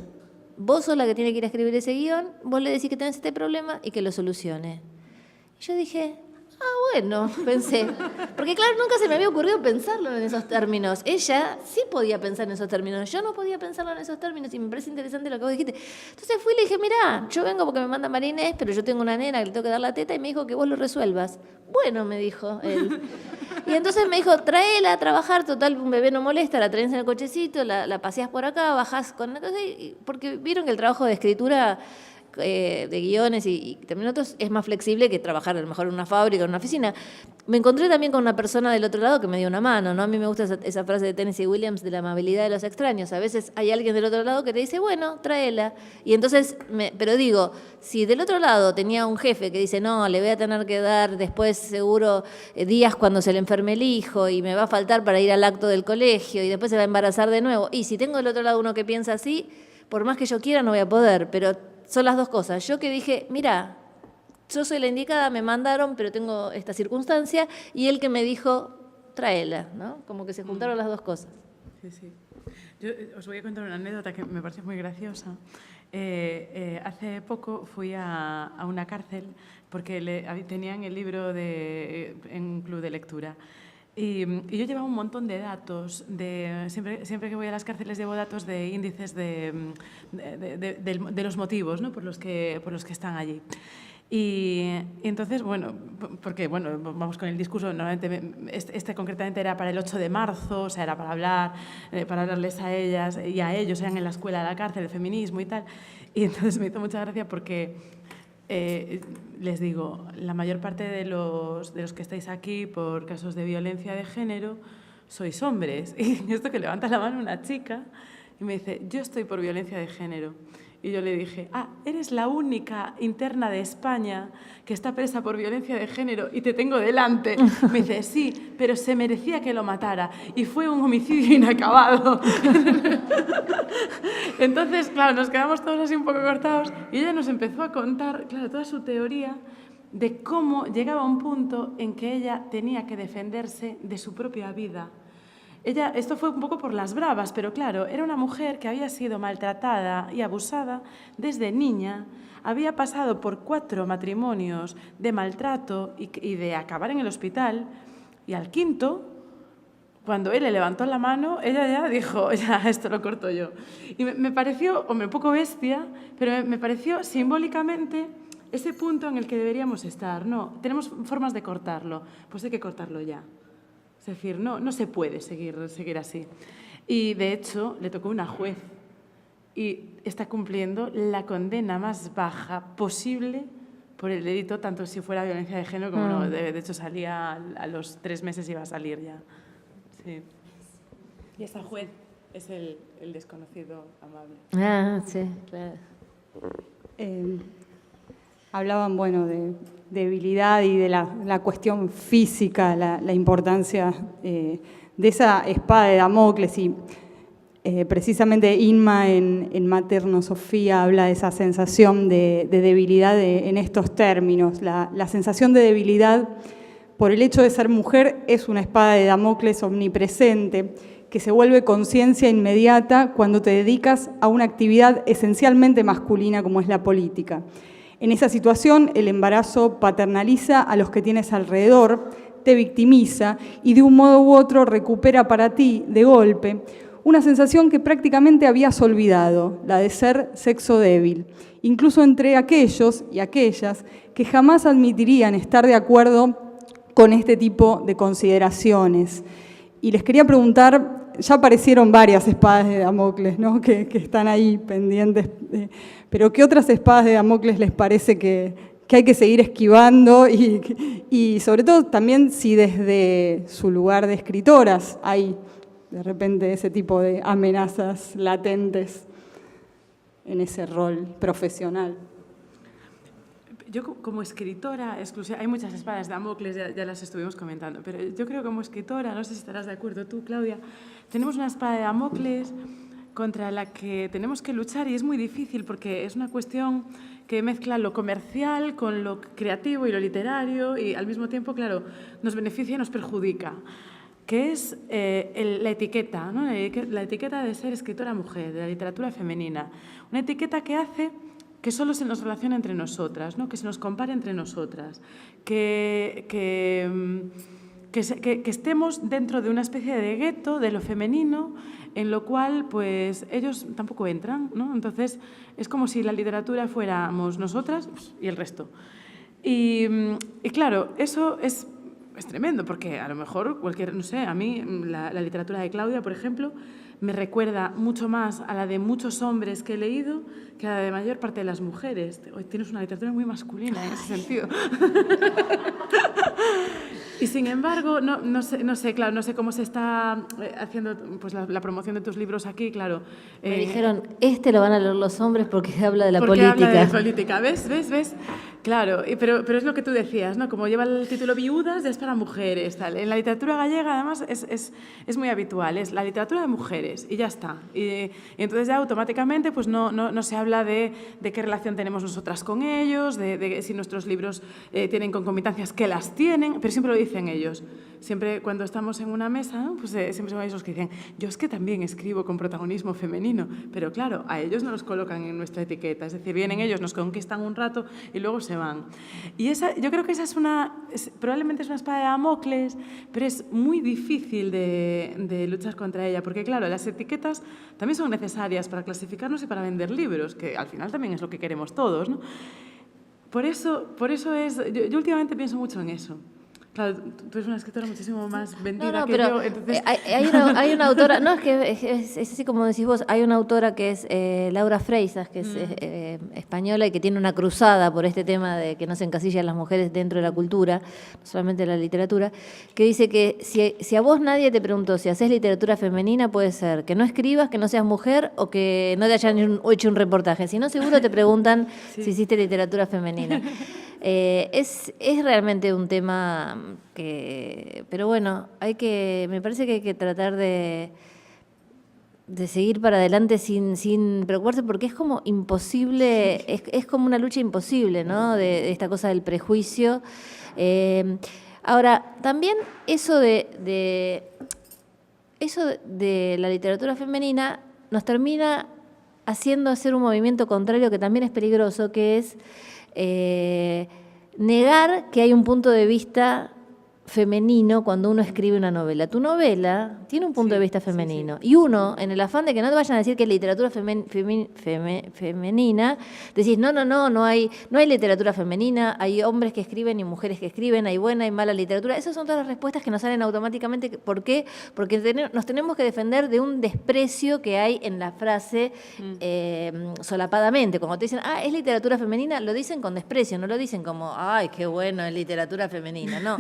Vos sos la que tiene que ir a escribir ese guión, vos le decís que tenés este problema y que lo solucione. Y yo dije, bueno, pensé. Porque claro, nunca se me había ocurrido pensarlo en esos términos. Ella sí podía pensar en esos términos, yo no podía pensarlo en esos términos y me parece interesante lo que vos dijiste. Entonces fui y le dije, mirá, yo vengo porque me manda María Inés, pero yo tengo una nena que le tengo que dar la teta y me dijo que vos lo resuelvas. Bueno, me dijo él. Y entonces me dijo, tráela a trabajar, total, un bebé no molesta, la traes en el cochecito, la paseás por acá, bajás con... Porque vieron que el trabajo de escritura de guiones y también otros es más flexible que trabajar a lo mejor en una fábrica o en una oficina. Me encontré también con una persona del otro lado que me dio una mano, ¿no? A mí me gusta esa frase de Tennessee Williams de la amabilidad de los extraños. A veces hay alguien del otro lado que te dice, bueno, tráela. Y entonces, pero digo, si del otro lado tenía un jefe que dice, no, le voy a tener que dar después seguro días cuando se le enferme el hijo y me va a faltar para ir al acto del colegio y después se va a embarazar de nuevo. Y si tengo del otro lado uno que piensa así, por más que yo quiera no voy a poder, pero son las dos cosas. Yo que dije, mira, yo soy la indicada, me mandaron, pero tengo esta circunstancia, y él que me dijo, tráela, ¿no? Como que se juntaron las dos cosas. Sí, sí. Yo os voy a contar una anécdota que me parece muy graciosa. Hace poco fui a una cárcel porque tenían el libro en un club de lectura. Y yo llevaba un montón de datos, siempre que voy a las cárceles llevo datos de índices de los motivos, ¿no? por los que están allí. Y entonces, bueno, porque, bueno, vamos con el discurso, normalmente este concretamente era para el 8 de marzo, o sea, era para hablarles a ellas y a ellos, eran en la escuela de la cárcel, el feminismo y tal. Y entonces me hizo mucha gracia porque, les digo, la mayor parte de los que estáis aquí por casos de violencia de género sois hombres. Y esto que levanta la mano una chica y me dice, yo estoy por violencia de género. Y yo le dije, eres la única interna de España que está presa por violencia de género y te tengo delante. Me dice, sí, pero se merecía que lo matara y fue un homicidio inacabado. Entonces, claro, nos quedamos todos así un poco cortados y ella nos empezó a contar, claro, toda su teoría de cómo llegaba a un punto en que ella tenía que defenderse de su propia vida. Esto fue un poco por las bravas, pero claro, era una mujer que había sido maltratada y abusada desde niña, había pasado por 4 matrimonios de maltrato y de acabar en el hospital, y al 5º, cuando él le levantó la mano, ella ya dijo, ya, esto lo corto yo. Y me pareció, un poco bestia, pero me pareció simbólicamente ese punto en el que deberíamos estar. No, tenemos formas de cortarlo, pues hay que cortarlo ya. Es decir, no se puede seguir así. Y, de hecho, le tocó una juez y está cumpliendo la condena más baja posible por el delito, tanto si fuera violencia de género como no. De hecho, salía a los 3 meses, iba a salir ya. Sí. Y esa juez es el desconocido amable. Sí, claro. Hablaban, bueno, de debilidad y de la cuestión física, la importancia de esa espada de Damocles. Y precisamente Inma en Materno Sofía habla de esa sensación de debilidad en estos términos. La sensación de debilidad por el hecho de ser mujer es una espada de Damocles omnipresente que se vuelve conciencia inmediata cuando te dedicas a una actividad esencialmente masculina como es la política. En esa situación, el embarazo paternaliza a los que tienes alrededor, te victimiza y de un modo u otro recupera para ti, de golpe, una sensación que prácticamente habías olvidado, la de ser sexo débil, incluso entre aquellos y aquellas que jamás admitirían estar de acuerdo con este tipo de consideraciones. Y les quería preguntar, ya aparecieron varias espadas de Damocles, ¿no? que están ahí pendientes, pero ¿qué otras espadas de Damocles les parece que hay que seguir esquivando? Y sobre todo también si desde su lugar de escritoras hay de repente ese tipo de amenazas latentes en ese rol profesional. Yo como escritora exclusiva, hay muchas espadas de Damocles, ya las estuvimos comentando, pero yo creo que como escritora, no sé si estarás de acuerdo tú, Claudia, tenemos una espada de Damocles contra la que tenemos que luchar y es muy difícil porque es una cuestión que mezcla lo comercial con lo creativo y lo literario y al mismo tiempo, claro, nos beneficia y nos perjudica, que es la etiqueta, ¿no? La etiqueta de ser escritora mujer, de la literatura femenina, una etiqueta que hace que solo se nos relacione entre nosotras, ¿no? Que se nos compare entre nosotras, que estemos dentro de una especie de gueto de lo femenino en lo cual pues ellos tampoco entran, ¿no? Entonces es como si la literatura fuéramos nosotras y el resto. Y claro, eso es tremendo porque a lo mejor no sé, a mí la literatura de Claudia, por ejemplo, me recuerda mucho más a la de muchos hombres que he leído que a la de mayor parte de las mujeres. Hoy tienes una literatura muy masculina en ese sentido. Y sin embargo, no sé, claro, no sé cómo se está haciendo pues, la promoción de tus libros aquí, claro. Me dijeron, lo van a leer los hombres porque habla de la política. Porque habla de la política, ¿ves? Claro, pero es lo que tú decías, ¿no? Como lleva el título Viudas, ya es para mujeres, tal. En la literatura gallega, además, es muy habitual, es la literatura de mujeres y ya está. Y entonces ya automáticamente pues no se habla de qué relación tenemos nosotras con ellos, de si nuestros libros tienen concomitancias, que las tienen, pero siempre lo dicen ellos. siempre cuando estamos en una mesa, ¿no? Pues siempre son esos que dicen, yo es que también escribo con protagonismo femenino, pero claro, a ellos no los colocan en nuestra etiqueta, es decir, vienen ellos, nos conquistan un rato y luego se van. Y yo creo que esa probablemente es una espada de Damocles, pero es muy difícil de luchar contra ella, porque claro, las etiquetas también son necesarias para clasificarnos y para vender libros, que al final también es lo que queremos todos, ¿no? Por eso yo últimamente pienso mucho en eso. Claro, tú eres una escritora muchísimo más vendida que yo, entonces... Hay una autora, no, es que es así como decís vos, hay una autora que es Laura Freisas, que es española y que tiene una cruzada por este tema de que no se encasillan las mujeres dentro de la cultura, no solamente de la literatura, que dice que si a vos nadie te preguntó si haces literatura femenina, puede ser que no escribas, que no seas mujer o que no te hayan hecho un reportaje, si no seguro te preguntan si hiciste literatura femenina. Es realmente un tema que, pero bueno, me parece que hay que tratar de seguir para adelante sin preocuparse, porque es como imposible, es como una lucha imposible, ¿no? De esta cosa del prejuicio. Ahora, también eso de la literatura femenina nos termina haciendo hacer un movimiento contrario que también es peligroso, que es negar que hay un punto de vista femenino cuando uno escribe una novela. Tu novela tiene un punto de vista femenino. Y uno, en el afán de que no te vayan a decir que es literatura femenina, decís, no hay literatura femenina, hay hombres que escriben y mujeres que escriben, hay buena y mala literatura. Esas son todas las respuestas que nos salen automáticamente. ¿Por qué? Porque nos tenemos que defender de un desprecio que hay en la frase solapadamente. Cuando te dicen, es literatura femenina, lo dicen con desprecio, no lo dicen como, ay, qué bueno, es literatura femenina, no.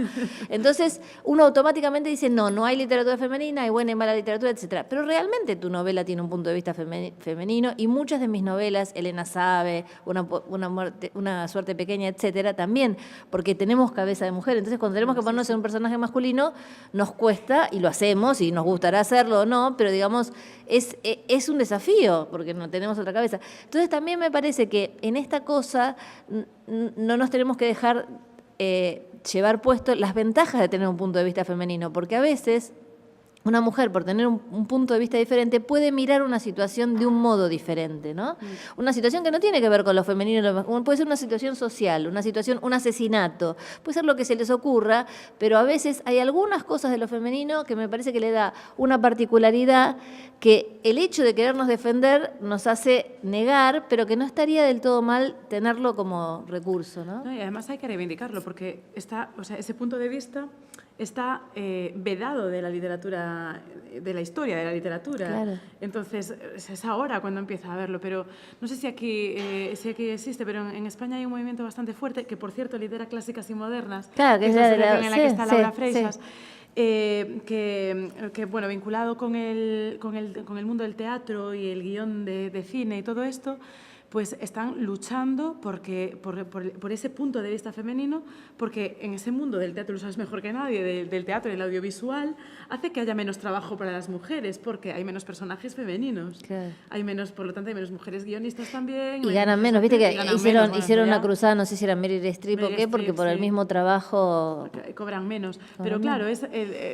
Entonces, uno automáticamente dice, no hay literatura femenina, hay buena y mala literatura, etc. Pero realmente tu novela tiene un punto de vista femenino y muchas de mis novelas, Elena sabe, una suerte pequeña, etcétera, también, porque tenemos cabeza de mujer. Entonces, cuando tenemos que ponernos en un personaje masculino, nos cuesta y lo hacemos y nos gustará hacerlo o no, pero digamos, es un desafío porque no tenemos otra cabeza. Entonces, también me parece que en esta cosa no nos tenemos que dejar llevar puesto las ventajas de tener un punto de vista femenino, porque a veces una mujer, por tener un punto de vista diferente, puede mirar una situación de un modo diferente, ¿no? Una situación que no tiene que ver con lo femenino, puede ser una situación social, un asesinato, puede ser lo que se les ocurra, pero a veces hay algunas cosas de lo femenino que me parece que le da una particularidad que el hecho de querernos defender nos hace negar, pero que no estaría del todo mal tenerlo como recurso, ¿no? Y además hay que reivindicarlo, porque ese punto de vista está vedado de la literatura, de la historia de la literatura. Claro. Entonces, es ahora cuando empieza a verlo, pero no sé si aquí existe, pero en España hay un movimiento bastante fuerte, que por cierto lidera Clásicas y Modernas, claro, que es la asociación en la que está Laura Freisas. Sí. Que bueno, vinculado con el mundo del teatro y el guión de cine y todo esto, pues están luchando por ese punto de vista femenino, porque en ese mundo del teatro, lo sabes mejor que nadie, del teatro y el audiovisual, hace que haya menos trabajo para las mujeres, porque hay menos personajes femeninos. Claro. Por lo tanto, hay menos mujeres guionistas también. Y ganan menos, viste que hicieron una cruzada, no sé si era Meryl Streep o qué, porque por el mismo trabajo... Cobran menos. Pero claro,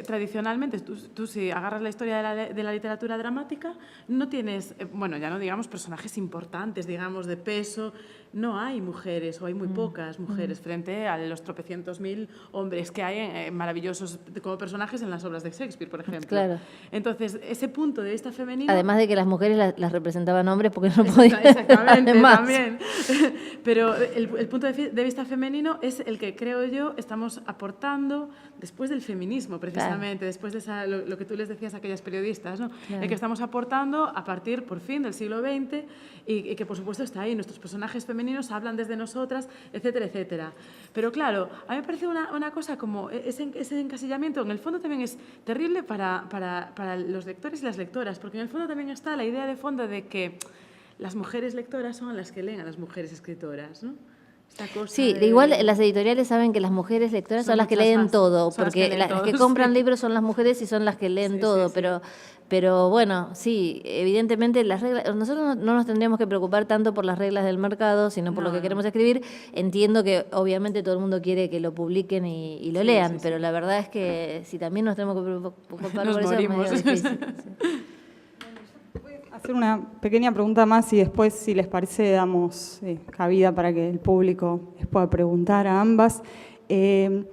tradicionalmente, tú si agarras la historia de la literatura dramática, no tienes, ya no digamos personajes importantes, digamos, de peso, no hay mujeres o hay muy pocas mujeres frente a los tropecientos mil hombres que hay maravillosos como personajes en las obras de Shakespeare, por ejemplo. Claro. Entonces, ese punto de vista femenino... Además de que las mujeres las representaban hombres porque no podían... Exactamente, también. Pero el punto de vista femenino es el que, creo yo, estamos aportando después del feminismo, precisamente, después de lo que tú les decías a aquellas periodistas, ¿no? Claro. El que estamos aportando a partir, por fin, del siglo XX y que, por supuesto, está ahí. Nuestros personajes femeninos hablan desde nosotras, etcétera, etcétera. Pero, claro, a mí me parece una cosa como ese encasillamiento, en el fondo también es terrible para los lectores y las lectoras, porque en el fondo también está la idea de fondo de que las mujeres lectoras son las que leen a las mujeres escritoras, ¿no? Sí, igual las editoriales saben que las mujeres lectoras son las que leen todo, porque las que compran libros son las mujeres y son las que leen todo, pero bueno, sí, evidentemente las reglas, nosotros no nos tendríamos que preocupar tanto por las reglas del mercado, sino por lo que queremos escribir. Entiendo que obviamente todo el mundo quiere que lo publiquen y lo lean, pero la verdad es que si también nos tenemos que preocupar por eso es medio difícil. Hacer una pequeña pregunta más y después, si les parece, damos cabida para que el público les pueda preguntar a ambas. En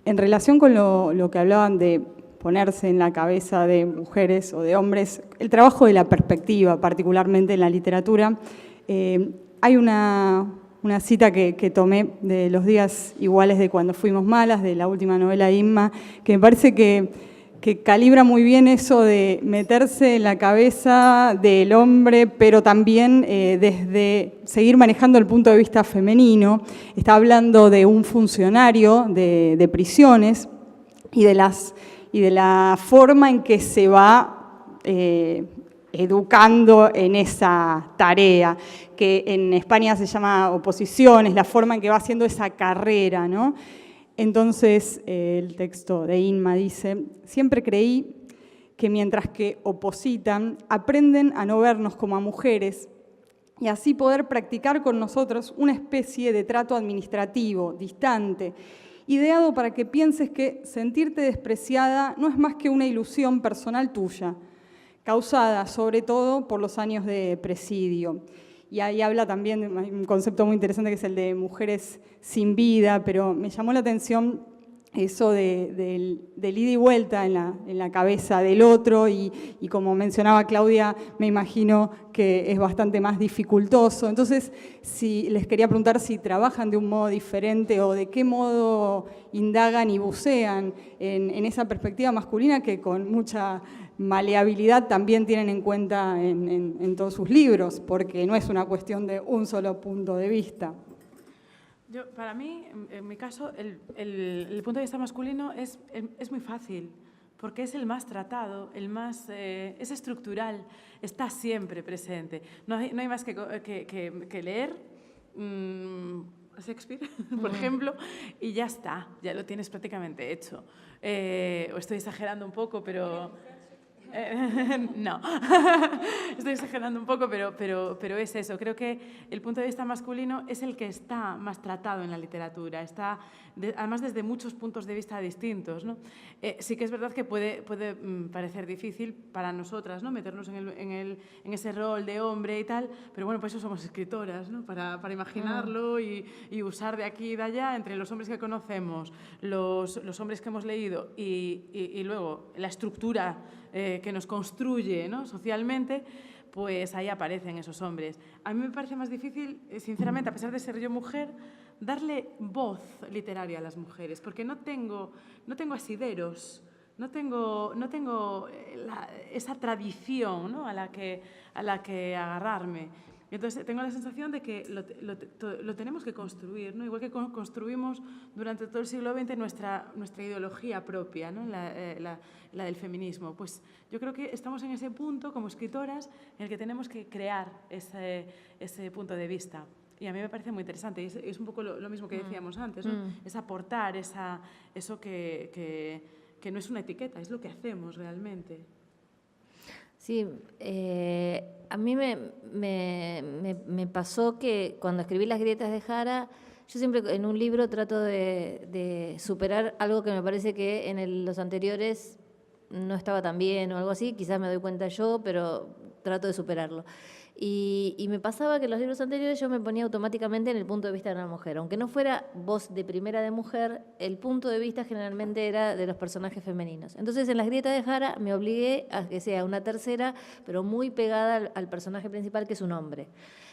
relación con lo que hablaban de ponerse en la cabeza de mujeres o de hombres, el trabajo de la perspectiva, particularmente en la literatura, hay una cita que tomé de Los días iguales de cuando fuimos malas, de la última novela de Inma, que me parece que calibra muy bien eso de meterse en la cabeza del hombre, pero también desde seguir manejando el punto de vista femenino. Está hablando de un funcionario de prisiones y de la forma en que se va educando en esa tarea, que en España se llama oposiciones, la forma en que va haciendo esa carrera, ¿no? Entonces, el texto de Inma dice: siempre creí que mientras que opositan, aprenden a no vernos como a mujeres y así poder practicar con nosotros una especie de trato administrativo, distante, ideado para que pienses que sentirte despreciada no es más que una ilusión personal tuya, causada sobre todo por los años de presidio. Y ahí habla también de un concepto muy interesante que es el de mujeres sin vida, pero me llamó la atención eso del ida y vuelta en la cabeza del otro y como mencionaba Claudia, me imagino que es bastante más dificultoso. Entonces, les quería preguntar si trabajan de un modo diferente o de qué modo indagan y bucean en esa perspectiva masculina que con mucha maleabilidad también tienen en cuenta en todos sus libros, porque no es una cuestión de un solo punto de vista. Para mí, en mi caso, el punto de vista masculino es muy fácil, porque es el más tratado, es estructural, está siempre presente. No hay más que leer Shakespeare, por ejemplo, y ya está, ya lo tienes prácticamente hecho. O estoy exagerando un poco, pero... no, estoy exagerando un poco, pero es eso. Creo que el punto de vista masculino es el que está más tratado en la literatura, además desde muchos puntos de vista distintos, ¿no? Sí que es verdad que puede parecer difícil para nosotras, ¿no?, meternos en ese rol de hombre y tal, pero bueno, pues eso somos escritoras, ¿no?, para imaginarlo y usar de aquí y de allá entre los hombres que conocemos, los hombres que hemos leído y luego la estructura que nos construye, ¿no?, socialmente, pues ahí aparecen esos hombres. A mí me parece más difícil, sinceramente, a pesar de ser yo mujer, darle voz literaria a las mujeres, porque no tengo asideros, no tengo esa tradición, ¿no?, a la que agarrarme. Entonces, tengo la sensación de que lo tenemos que construir, ¿no?, igual que construimos durante todo el siglo XX nuestra ideología propia, ¿no?, la del feminismo. Pues yo creo que estamos en ese punto, como escritoras, en el que tenemos que crear ese punto de vista. Y a mí me parece muy interesante. Y es un poco lo mismo que decíamos antes, ¿no? Es aportar eso que no es una etiqueta, es lo que hacemos realmente. Sí, a mí me pasó que cuando escribí Las grietas de Jara, yo siempre en un libro trato de superar algo que me parece que en los anteriores no estaba tan bien o algo así, quizás me doy cuenta yo, pero trato de superarlo. Y me pasaba que en los libros anteriores yo me ponía automáticamente en el punto de vista de una mujer. Aunque no fuera voz de primera de mujer, el punto de vista generalmente era de los personajes femeninos. Entonces, en Las grietas de Jara me obligué a que sea una tercera, pero muy pegada al personaje principal, que es un hombre.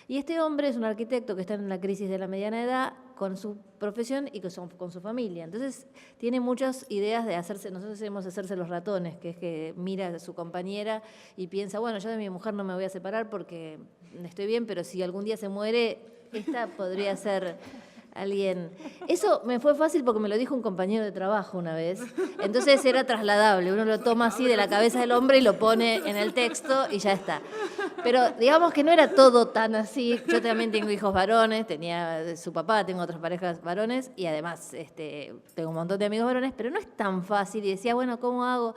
Y este hombre es un arquitecto que está en la crisis de la mediana edad con su profesión y con su familia. Entonces, tiene muchas ideas de nosotros decimos hacerse los ratones, que es que mira a su compañera y piensa, bueno, yo de mi mujer no me voy a separar porque estoy bien, pero si algún día se muere, esta podría ser Alguien. Eso me fue fácil porque me lo dijo un compañero de trabajo una vez. Entonces era trasladable. Uno lo toma así de la cabeza del hombre y lo pone en el texto y ya está. Pero digamos que no era todo tan así. Yo también tengo hijos varones, tenía su papá, tengo otras parejas varones y además tengo un montón de amigos varones, pero no es tan fácil. Y decía, bueno, ¿cómo hago?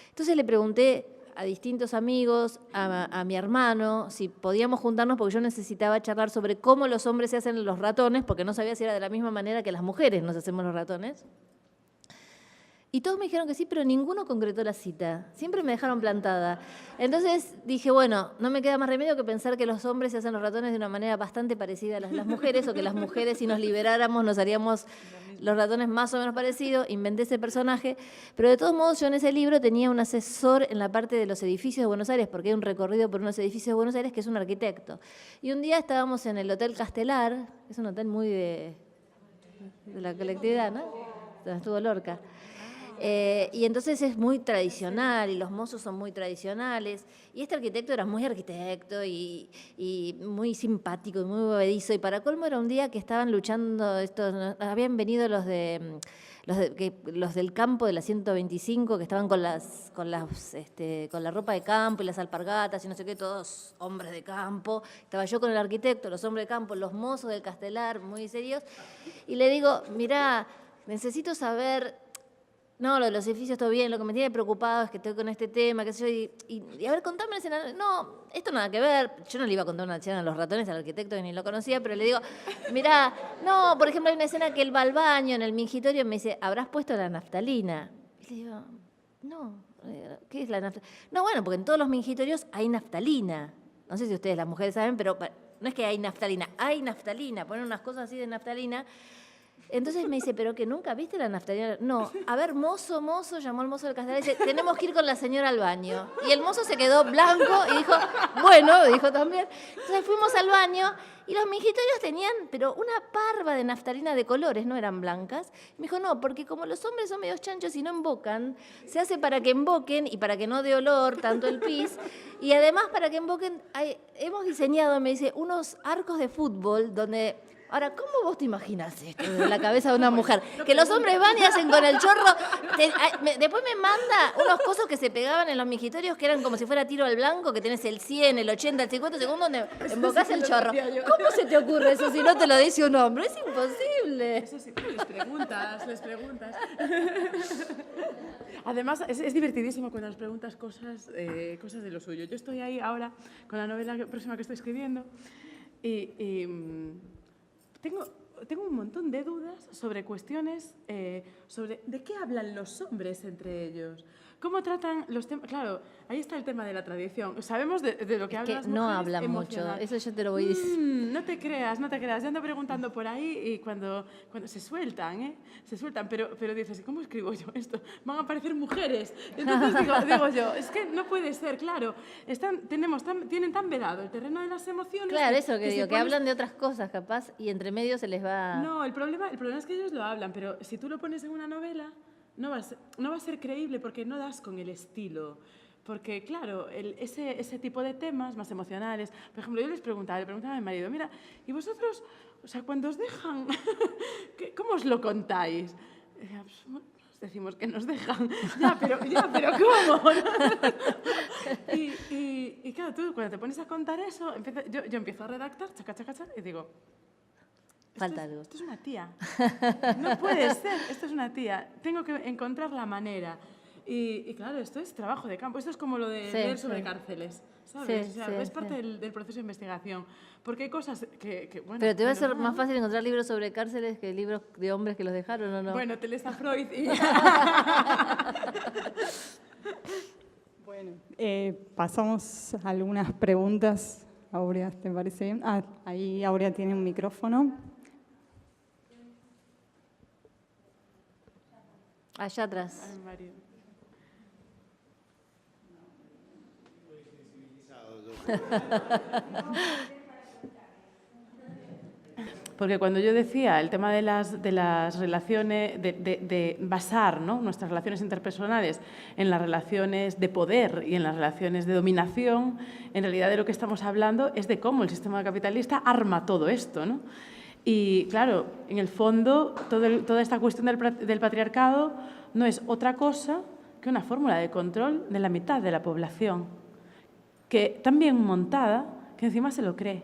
Entonces le pregunté a distintos amigos, a mi hermano, si podíamos juntarnos porque yo necesitaba charlar sobre cómo los hombres se hacen los ratones, porque no sabía si era de la misma manera que las mujeres nos hacemos los ratones. Y todos me dijeron que sí, pero ninguno concretó la cita. Siempre me dejaron plantada. Entonces dije, bueno, no me queda más remedio que pensar que los hombres se hacen los ratones de una manera bastante parecida a las mujeres, o que las mujeres, si nos liberáramos, nos haríamos los ratones más o menos parecidos. Inventé ese personaje. Pero de todos modos, yo en ese libro tenía un asesor en la parte de los edificios de Buenos Aires, porque hay un recorrido por unos edificios de Buenos Aires que es un arquitecto. Y un día estábamos en el Hotel Castelar, es un hotel muy de la colectividad, ¿no? Donde estuvo Lorca. Y entonces es muy tradicional y los mozos son muy tradicionales y este arquitecto era muy arquitecto y muy simpático y muy movedizo, y para colmo era un día que estaban luchando habían venido los del campo de la 125 que estaban con la ropa de campo y las alpargatas y no sé qué, todos hombres de campo. Estaba yo con el arquitecto, los hombres de campo, los mozos del Castelar, muy serios, y le digo, mirá, necesito saber. No, lo de los edificios todo bien, lo que me tiene preocupado es que estoy con este tema, qué sé yo, y a ver, contame una escena. No, esto nada que ver. Yo no le iba a contar una escena de los ratones al arquitecto que ni lo conocía, pero le digo, mirá, no, por ejemplo, hay una escena que él va al baño en el mingitorio y me dice, ¿habrás puesto la naftalina? Y le digo, no, ¿qué es la naftalina? No, bueno, porque en todos los mingitorios hay naftalina. No sé si ustedes las mujeres saben, pero no es que hay naftalina, ponen unas cosas así de naftalina. Entonces me dice, ¿pero que nunca viste la naftalina? No, a ver, mozo, llamó al mozo del Castelar y dice, tenemos que ir con la señora al baño. Y el mozo se quedó blanco y dijo, bueno, dijo también. Entonces fuimos al baño y los mingitorios tenían, pero una parva de naftalina de colores, no eran blancas. Y me dijo, no, porque como los hombres son medios chanchos y no embocan, se hace para que emboquen y para que no dé olor tanto el pis. Y además para que emboquen, hemos diseñado, me dice, unos arcos de fútbol donde... Ahora, ¿cómo vos te imaginas esto en la cabeza de una mujer? Que los hombres van y hacen con el chorro. Después me manda unos cosos que se pegaban en los mingitorios que eran como si fuera tiro al blanco, que tenés el 100, el 80, el 50 segundos donde embocás el chorro. ¿Cómo se te ocurre eso si no te lo dice un hombre? Es imposible. Eso sí, les preguntas. Además, es divertidísimo cuando les preguntas cosas de lo suyo. Yo estoy ahí ahora con la novela próxima que estoy escribiendo y tengo un montón de dudas sobre cuestiones, sobre de qué hablan los hombres entre ellos, cómo tratan los temas. Claro, ahí está el tema de la tradición. Sabemos de lo que hablan las mujeres. No hablan mucho, eso yo te lo voy diciendo. No te creas. Yo ando preguntando por ahí y cuando se sueltan, pero dices, ¿cómo escribo yo esto? Van a aparecer mujeres. Entonces digo yo, es que no puede ser, claro. Tienen tan vedado el terreno de las emociones. Claro, eso que digo, que hablan de otras cosas capaz y entre medio se les va... No, el problema es que ellos lo hablan, pero si tú lo pones en una novela, no va a ser creíble porque no das con el estilo. Porque, claro, ese tipo de temas más emocionales... Por ejemplo, yo le preguntaba a mi marido, mira, ¿y vosotros, o sea, cuando os dejan, cómo os lo contáis? Pues, decimos que nos dejan. Ya, pero ¿cómo? y claro, tú cuando te pones a contar eso, yo empiezo a redactar, chaca, y digo... Falta algo. Esto es una tía. No puede ser, esto es una tía. Tengo que encontrar la manera. Y claro, esto es trabajo de campo. Esto es como lo de leer sobre cárceles, ¿sabes? Sí, o sea, es parte del proceso de investigación. Porque hay cosas que bueno... Pero te va a ser más fácil encontrar libros sobre cárceles que libros de hombres que los dejaron, ¿o no? Bueno, te lees a Freud y... Bueno, pasamos a algunas preguntas. Aurea, ¿te parece bien? Ahí Aurea tiene un micrófono. Allá atrás. Porque cuando yo decía el tema de las relaciones, de basar, ¿no?, nuestras relaciones interpersonales en las relaciones de poder y en las relaciones de dominación, en realidad de lo que estamos hablando es de cómo el sistema capitalista arma todo esto, ¿no? Y claro, en el fondo, toda esta cuestión del patriarcado no es otra cosa que una fórmula de control de la mitad de la población, que tan bien montada que encima se lo cree.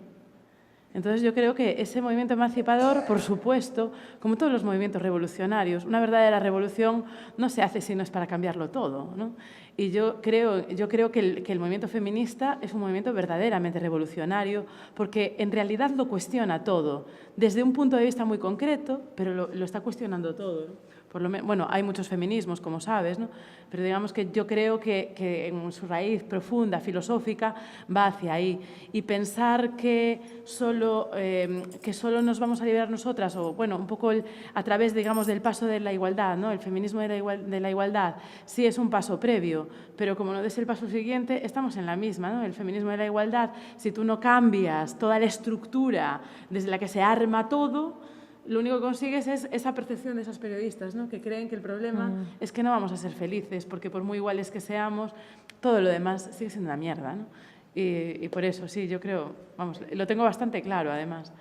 Entonces yo creo que ese movimiento emancipador, por supuesto, como todos los movimientos revolucionarios, una verdadera revolución no se hace si no es para cambiarlo todo, ¿no? Y yo creo que el movimiento feminista es un movimiento verdaderamente revolucionario porque en realidad lo cuestiona todo, desde un punto de vista muy concreto, pero lo está cuestionando todo, ¿no? Bueno, hay muchos feminismos, como sabes, ¿no? Pero digamos que yo creo que en su raíz profunda, filosófica, va hacia ahí. Y pensar que solo nos vamos a liberar nosotras, o bueno, un poco a través, digamos, del paso de la igualdad, ¿no? El feminismo de la igualdad sí es un paso previo, pero como no des el paso siguiente, estamos en la misma, ¿no? El feminismo de la igualdad, si tú no cambias toda la estructura desde la que se arma todo, lo único que consigues es esa percepción de esas periodistas, ¿no? Que creen que el problema es que no vamos a ser felices, porque por muy iguales que seamos, todo lo demás sigue siendo una mierda, ¿no? Y por eso, sí, yo creo, vamos, lo tengo bastante claro, además.